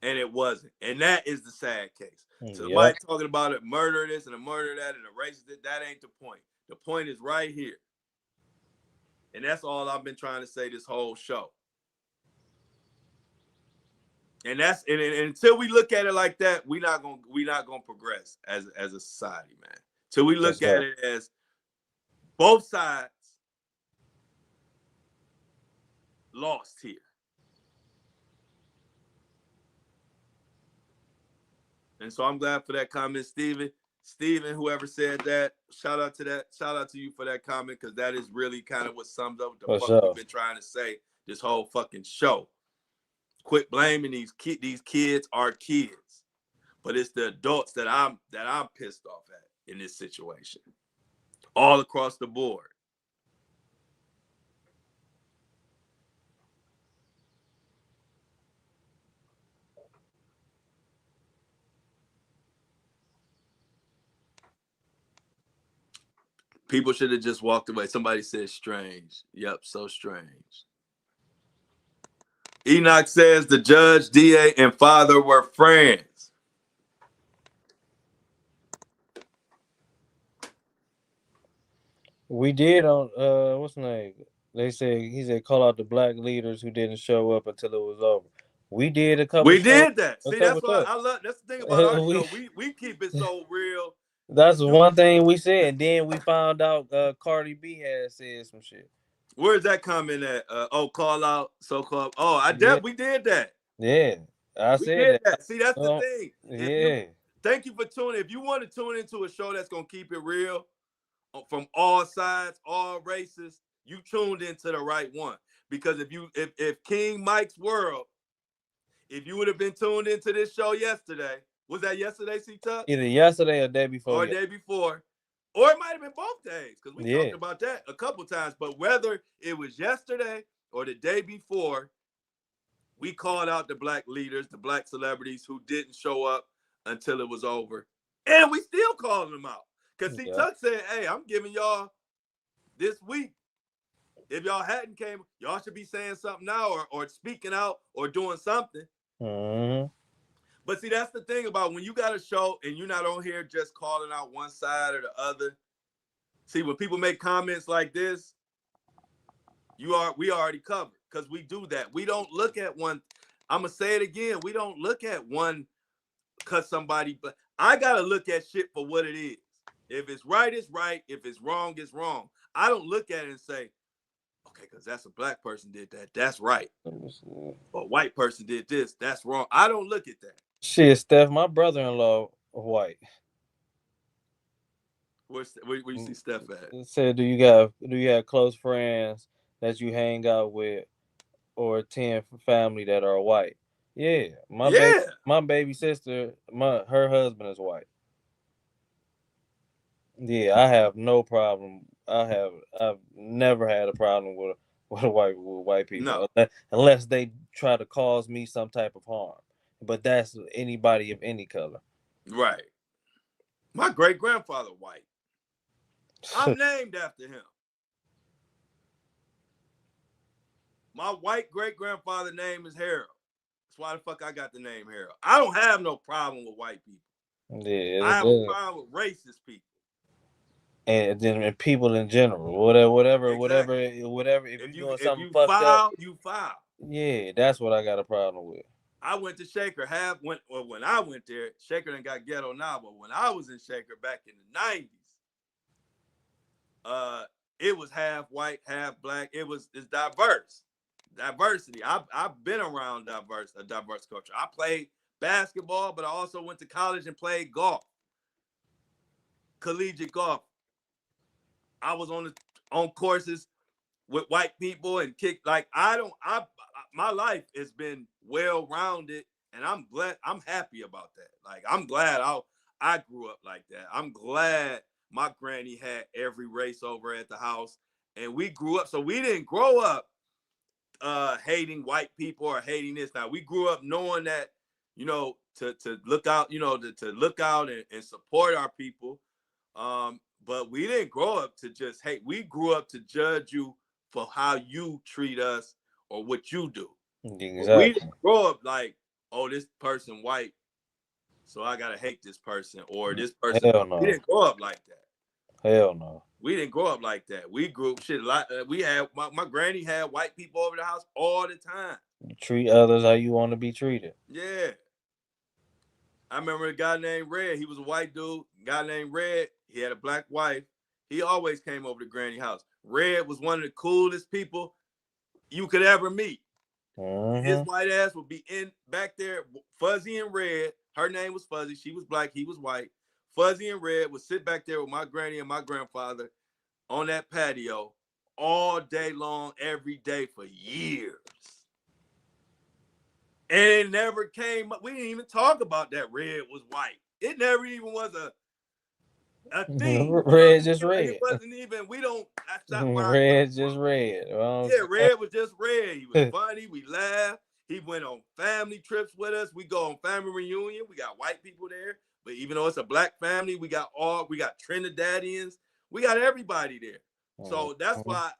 And it wasn't. And that is the sad case. So somebody talking about a murder this and a murder that and a racist, that ain't the point. The point is right here. And that's all I've been trying to say this whole show. And that's and until we look at it like that, we're not gonna progress as a society, man. Till we look at it as both sides lost here. And so I'm glad for that comment, Steven. Steven, whoever said that, shout out to that. Shout out to you for that comment, because that is really kind of what sums up the fuck we've been trying to say this whole fucking show. Quit blaming these kids. These kids are kids, but it's the adults that I'm pissed off at in this situation, all across the board. People should have just walked away. Somebody said strange. Yep, so strange. Enoch says the judge, DA, and father were friends. We did on what's the name? He said call out the black leaders who didn't show up until it was over. We did a couple. We did that. See, that's what I love. That's the thing about our show. We keep it so real. That's one thing we said. And then we found out Cardi B had said some shit. Where's that comment at? Call out, so-called. We did that. Yeah, I said that. See, that's the thing. Thank you for tuning. If you want to tune into a show that's gonna keep it real from all sides, all races, you tuned into the right one. Because if King Mike's World, if you would have been tuned into this show yesterday, was that yesterday, C-Tuck? Either yesterday or day before. Day before. Or it might have been both days, because we talked about that a couple times. But whether it was yesterday or the day before, we called out the black leaders, the black celebrities who didn't show up until it was over. And we still calling them out. Because C-Tuck said, hey, I'm giving y'all this week. If y'all hadn't came, y'all should be saying something now or speaking out or doing something. Mm-hmm. But see, that's the thing about when you got a show and you're not on here just calling out one side or the other. See, when people make comments like this, we already covered, because we do that. We don't look at one. I'm gonna say it again. We don't look at one because somebody. But I gotta look at shit for what it is. If it's right, it's right. If it's wrong, it's wrong. I don't look at it and say, okay, because that's a black person did that. That's right. Or a white person did this. That's wrong. I don't look at that. Shit, Steph, my brother-in-law white. Where you see Steph at? It said, do you have close friends that you hang out with or attend family that are white? Yeah. My baby sister, her husband is white. Yeah, I have no problem. I've never had a problem with white people, unless they try to cause me some type of harm. But that's anybody of any color. Right. My great-grandfather white. I'm named after him. My white great-grandfather's name is Harold. That's why the fuck I got the name Harold. I don't have no problem with white people. Yeah, I have a problem with racist people. And then people in general, whatever. Exactly. If you're doing something you fucked foul, up, you foul. yeah, that's what I got a problem with. I went to Shaker when I went there, Shaker done got ghetto now, but when I was in Shaker back in the 90s, it was half white, half black. It's diverse. Diversity. I've been around a diverse culture. I played basketball, but I also went to college and played golf. Collegiate golf. I was on courses with white people and my life has been well-rounded, and I'm glad, I'm happy about that. Like, I'm glad I grew up like that. I'm glad my granny had every race over at the house, and we grew up, so we didn't grow up hating white people or hating this. Now, we grew up knowing that, to look out, to look out and support our people. But we didn't grow up to just hate. We grew up to judge you for how you treat us or what you do. Exactly. But we didn't grow up like, oh, this person white, so I gotta hate this person, or this person. Hell no. We didn't grow up like that. Hell no. We didn't grow up like that. We grew up shit like we had. My granny had white people over the house all the time. You treat others how you want to be treated. Yeah. I remember a guy named Red. He was a white dude. A guy named Red. He had a black wife. He always came over to Granny house. Red was one of the coolest people you could ever meet. Mm-hmm. His white ass would be in back there, Fuzzy and Red. Her name was Fuzzy. She was black. He was white. Fuzzy and Red would sit back there with my granny and my grandfather on that patio all day long, every day for years. And it never came up. We didn't even talk about that Red was white. It never even was a thing. Red just red. It wasn't even, that's not why. Red just red. Yeah, Red was just Red. He was funny. We laughed. He went on family trips with us. We go on family reunion. We got white people there. But even though it's a black family, we got Trinidadians. We got everybody there. So that's why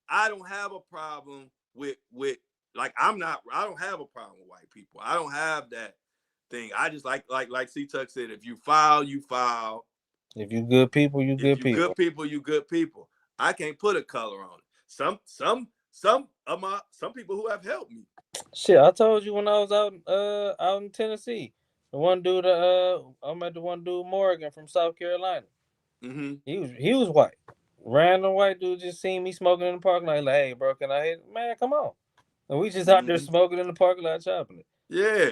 I don't have a problem with like, I don't have a problem with white people. I don't have that thing. I just like C-Tuck said, if you foul, you foul. If you good people, you good people. Good people, you good people. I can't put a color on it. Some people who have helped me. Shit, I told you when I was out in Tennessee. The one dude, I met the one dude Morgan from South Carolina. Mm-hmm. He was white. Random white dude just seen me smoking in the parking lot. Like, hey, bro, can I hit? Man, come on. And we just out there smoking in the parking lot, chopping it. Yeah.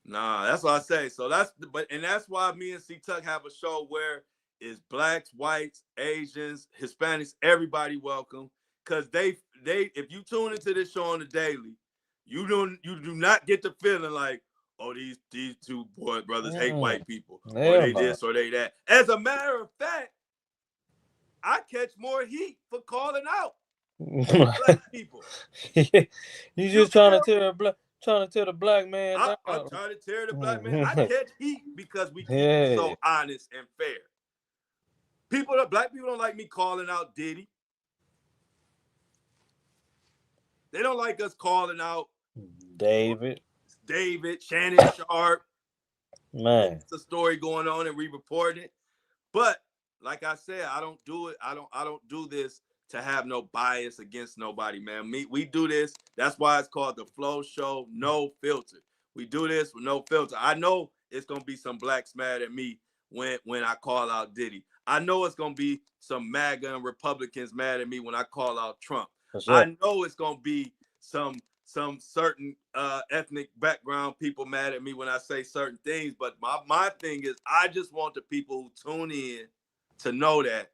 Nah, that's what I say. So that's why me and C-Tuck have a show where it's blacks, whites, Asians, Hispanics, everybody welcome. Cause they if you tune into this show on the daily, you do not get the feeling like, oh, these two brothers hate white people, or they this or they that. As a matter of fact, I catch more heat for calling out black people. You just trying to tear the black man down. I'm trying to tear the black man. I catch heat because we keep it so honest and fair. Black people don't like me calling out Diddy. They don't like us calling out David, Shannon Sharp. Man, it's a story going on and we report it. But like I said, I don't do it. I don't do this to have no bias against nobody, man. We do this. That's why it's called the Flow Show, no filter. We do this with no filter. I know it's gonna be some blacks mad at me when I call out Diddy. I know it's gonna be some MAGA and Republicans mad at me when I call out Trump. Sure. I know it's gonna be some certain ethnic background people mad at me when I say certain things. But my thing is, I just want the people who tune in to know that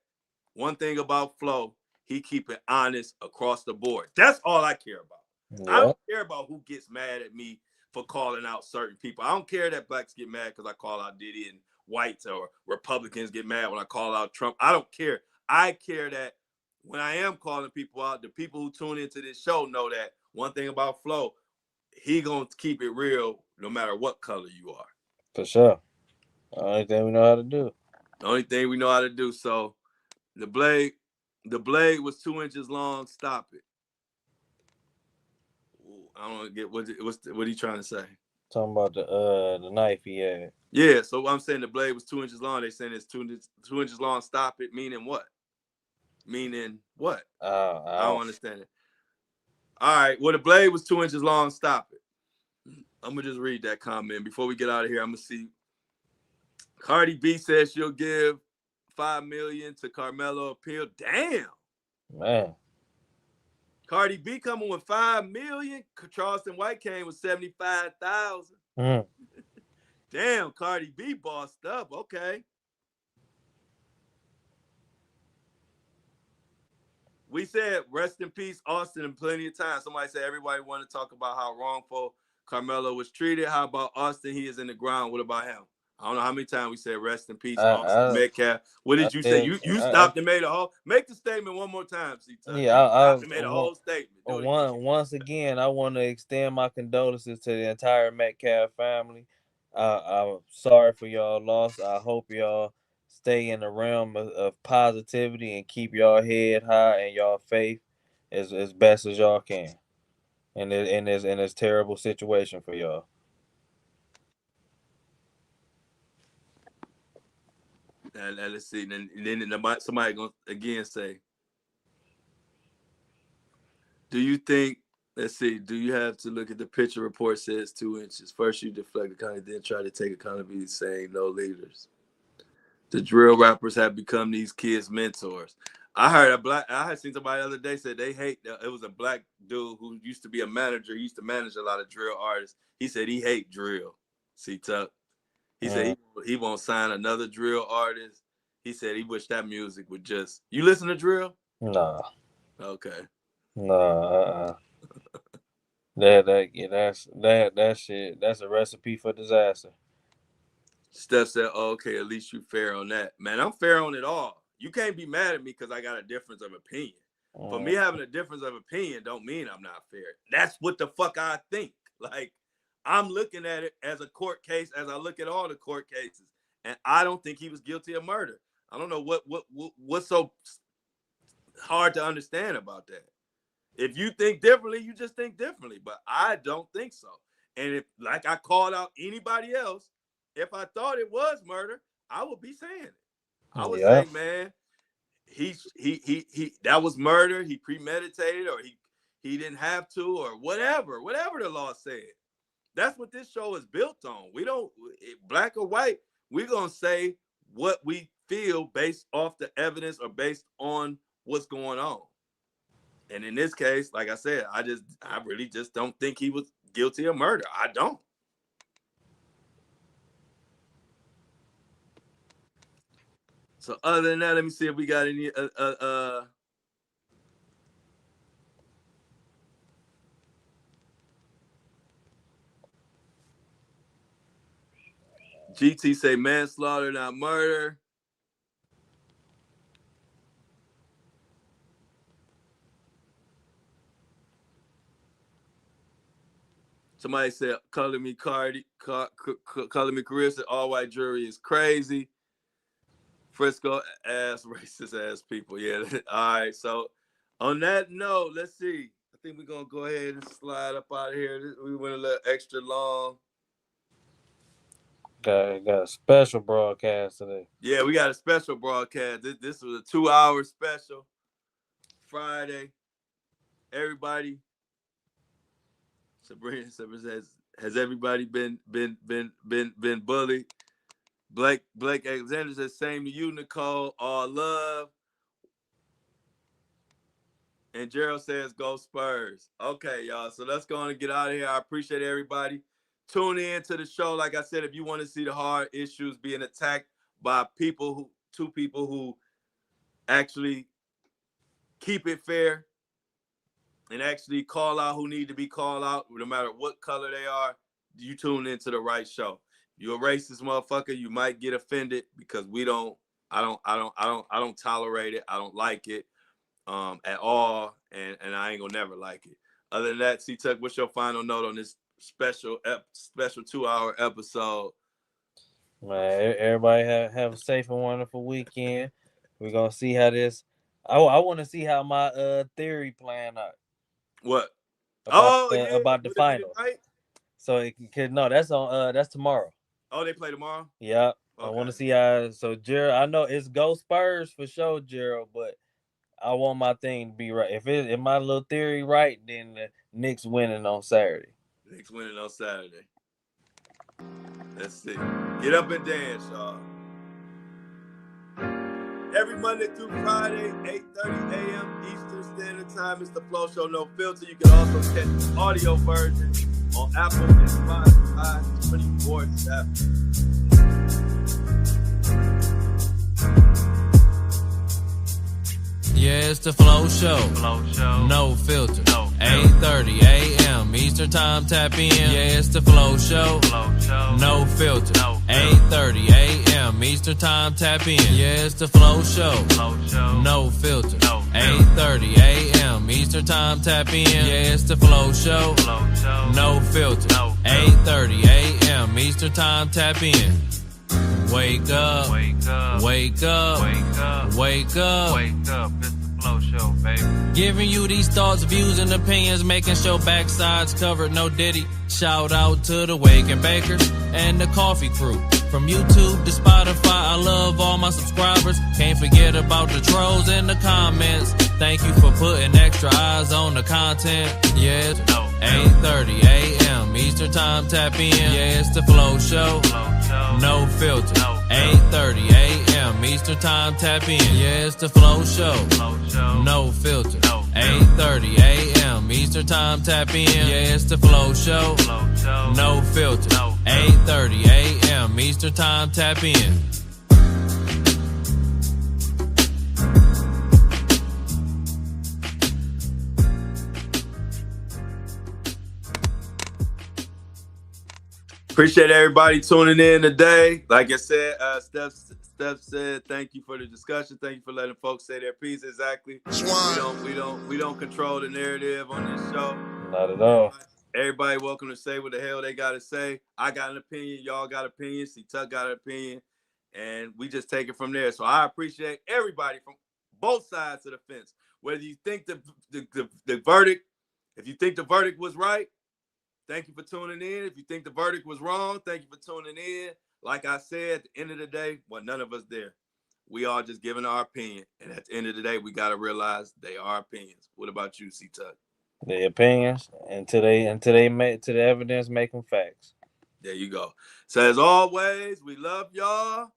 one thing about Flo, he keep it honest across the board. That's all I care about. Yeah. I don't care about who gets mad at me for calling out certain people. I don't care that blacks get mad because I call out Diddy and whites or Republicans get mad when I call out Trump. I don't care. I care that when I am calling people out, the people who tune into this show know that one thing about Flo, he gonna keep it real no matter what color you are. For sure. Only thing we know how to do. The only thing we know how to do. So the blade was 2 inches long. Stop it. I don't get what are you trying to say? Talking about the knife he had. Yeah, so I'm saying the blade was 2 inches long. They saying it's 2 inches long. Stop it. Meaning what? Meaning what? I don't understand it. All right. Well, the blade was 2 inches long. Stop it. I'm gonna just read that comment before we get out of here. I'm gonna see. Cardi B says she'll give $5 million to Karmelo appeal. Damn. Man. Cardi B coming with $5 million. Charleston White came with 75,000. Damn, Cardi B bossed up. Okay. We said rest in peace, Austin, and plenty of times. Somebody said everybody want to talk about how wrongful Karmelo was treated. How about Austin? He is in the ground. What about him? I don't know how many times we said rest in peace, Austin Metcalf. What did you say? You stopped and made a whole. Make the statement one more time, C-Tuck. Yeah, I made a whole statement. Once again, I want to extend my condolences to the entire Metcalf family. I'm sorry for y'all loss. I hope y'all stay in the realm of positivity and keep y'all head high and y'all faith as best as y'all can in this terrible situation for y'all. And let's see. Then somebody gonna again say, do you think? Let's see. Do you have to look at the picture report says 2 inches? First you deflect the kind, then try to take accountability, saying no leaders. The drill rappers have become these kids' mentors. I had seen somebody the other day said they hate. It was a black dude who used to be a manager. He used to manage a lot of drill artists. He said he hate drill. See, Tuck. He said he won't sign another drill artist. He said he wished that music would just. You listen to drill? Nah. Okay. Nah. That shit. That's a recipe for disaster. Steph said, oh, okay, at least you fair on that. Man, I'm fair on it all. You can't be mad at me because I got a difference of opinion. For me having a difference of opinion don't mean I'm not fair. That's what the fuck I think. Like, I'm looking at it as a court case as I look at all the court cases. And I don't think he was guilty of murder. I don't know what's so hard to understand about that. If you think differently, you just think differently. But I don't think so. And if, like I called out anybody else, if I thought it was murder, I would be saying it. I would say, man, he that was murder. He premeditated, or he didn't have to, or whatever the law said. That's what this show is built on. We don't, black or white, we're gonna say what we feel based off the evidence or based on what's going on. And in this case, like I said, I really just don't think he was guilty of murder. I don't. So other than that, let me see if we got any GT say manslaughter, not murder. Somebody said, color me Cardi, color me Carissa, all white jury is crazy. Frisco ass, racist ass people. Yeah. All right. So on that note, let's see. I think we're gonna go ahead and slide up out of here. We went a little extra long. Got a special broadcast today. Yeah, we got a special broadcast. This was a 2-hour special. Friday. Everybody. Sabrina says, has everybody been bullied? Blake Alexander says, same to you, Nicole. All love. And Gerald says, go Spurs. Okay, y'all. So let's go on and get out of here. I appreciate everybody. Tune in to the show. Like I said, if you want to see the hard issues being attacked by two people who actually keep it fair and actually call out who need to be called out, no matter what color they are, you tune into the right show. You're a racist motherfucker, you might get offended because I don't tolerate it. I don't like it at all, and I ain't gonna never like it. Other than that, C-Tuck, what's your final note on this special 2-hour episode? Man, everybody have a safe and wonderful weekend. We're gonna see how this. I want to see how my theory plan out What? Oh yeah, about the would it be finals. right? So it can no, that's tomorrow. Oh, they play tomorrow. Yeah, I want Okay. to see how. So Gerald, I know it's go Spurs for sure, Gerald, but I want my thing to be right. If my little theory right, then the Knicks winning on Saturday. Knicks winning on Saturday. Let's see. Get up and dance, y'all. Every Monday through Friday, 8:30 a.m. Eastern Standard Time. It's the Flow Show, No Filter. You can also catch the audio version on Apple and Spotify 24/7. Yeah, it's the Flow Show. No filter. 8:30 a.m. Eastern Time, tap in. Yeah, it's the Flow Show. No filter. 8:30 a.m. Eastern Time, tap in. Yeah, it's the Flow Show. No filter. 8:30 a.m. Eastern Time, tap in. Yeah, it's the Flow Show. No filter. 8:30 a.m. Eastern Time, tap in. Wake up, wake up, wake up, wake up, wake up, wake up. It's the Flow Show, baby. Giving you these thoughts, views, and opinions, making sure backsides covered, no diddy. Shout out to the Wake and Bakers and the Coffee Crew. From YouTube to Spotify, I love all my subscribers. Can't forget about the trolls in the comments. Thank you for putting extra eyes on the content. Yeah, it's 8:30 a.m. Eastern Time, tap in. Yeah, it's the Flow Show. No filter. 8:30 a.m. Eastern Time, tap in. Yeah, it's the Flow Show. No filter. 8:30 a.m. Eastern Time, tap in. Yeah, it's the Flow Show. No filter. 8:30 a.m. Eastern Time, tap in. Appreciate everybody tuning in today. Like I said, Steph said, thank you for the discussion. Thank you for letting folks say their piece. Exactly. We don't control the narrative on this show. Not at all. Everybody welcome to say what the hell they gotta say. I got an opinion, y'all got opinions, C-Tuck got an opinion, and we just take it from there. So I appreciate everybody from both sides of the fence. Whether you think the verdict, if you think the verdict was right, thank you for tuning in. If you think the verdict was wrong, thank you for tuning in. Like I said, at the end of the day, well, none of us there. We all just giving our opinion. And at the end of the day, we got to realize they are opinions. What about you, C-Tuck? The opinions and to the evidence make them facts. There you go. So as always, we love y'all.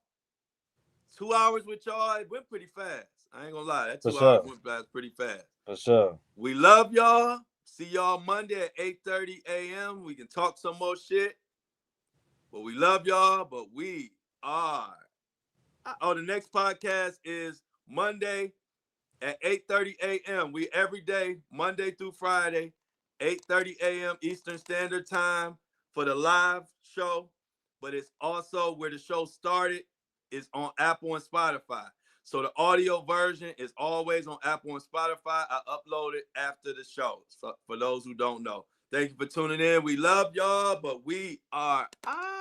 2 hours with y'all, it went pretty fast. I ain't gonna lie. That 2 hours went past pretty fast. For sure. We love y'all. See y'all Monday at 8:30 a.m. We can talk some more shit. But we love y'all, but we are. Oh, the next podcast is Monday at 8:30 a.m. We every day, Monday through Friday, 8:30 a.m. Eastern Standard Time for the live show. But it's also where the show started is on Apple and Spotify. So the audio version is always on Apple and Spotify. I upload it after the show. So for those who don't know, thank you for tuning in. We love y'all, but we are out.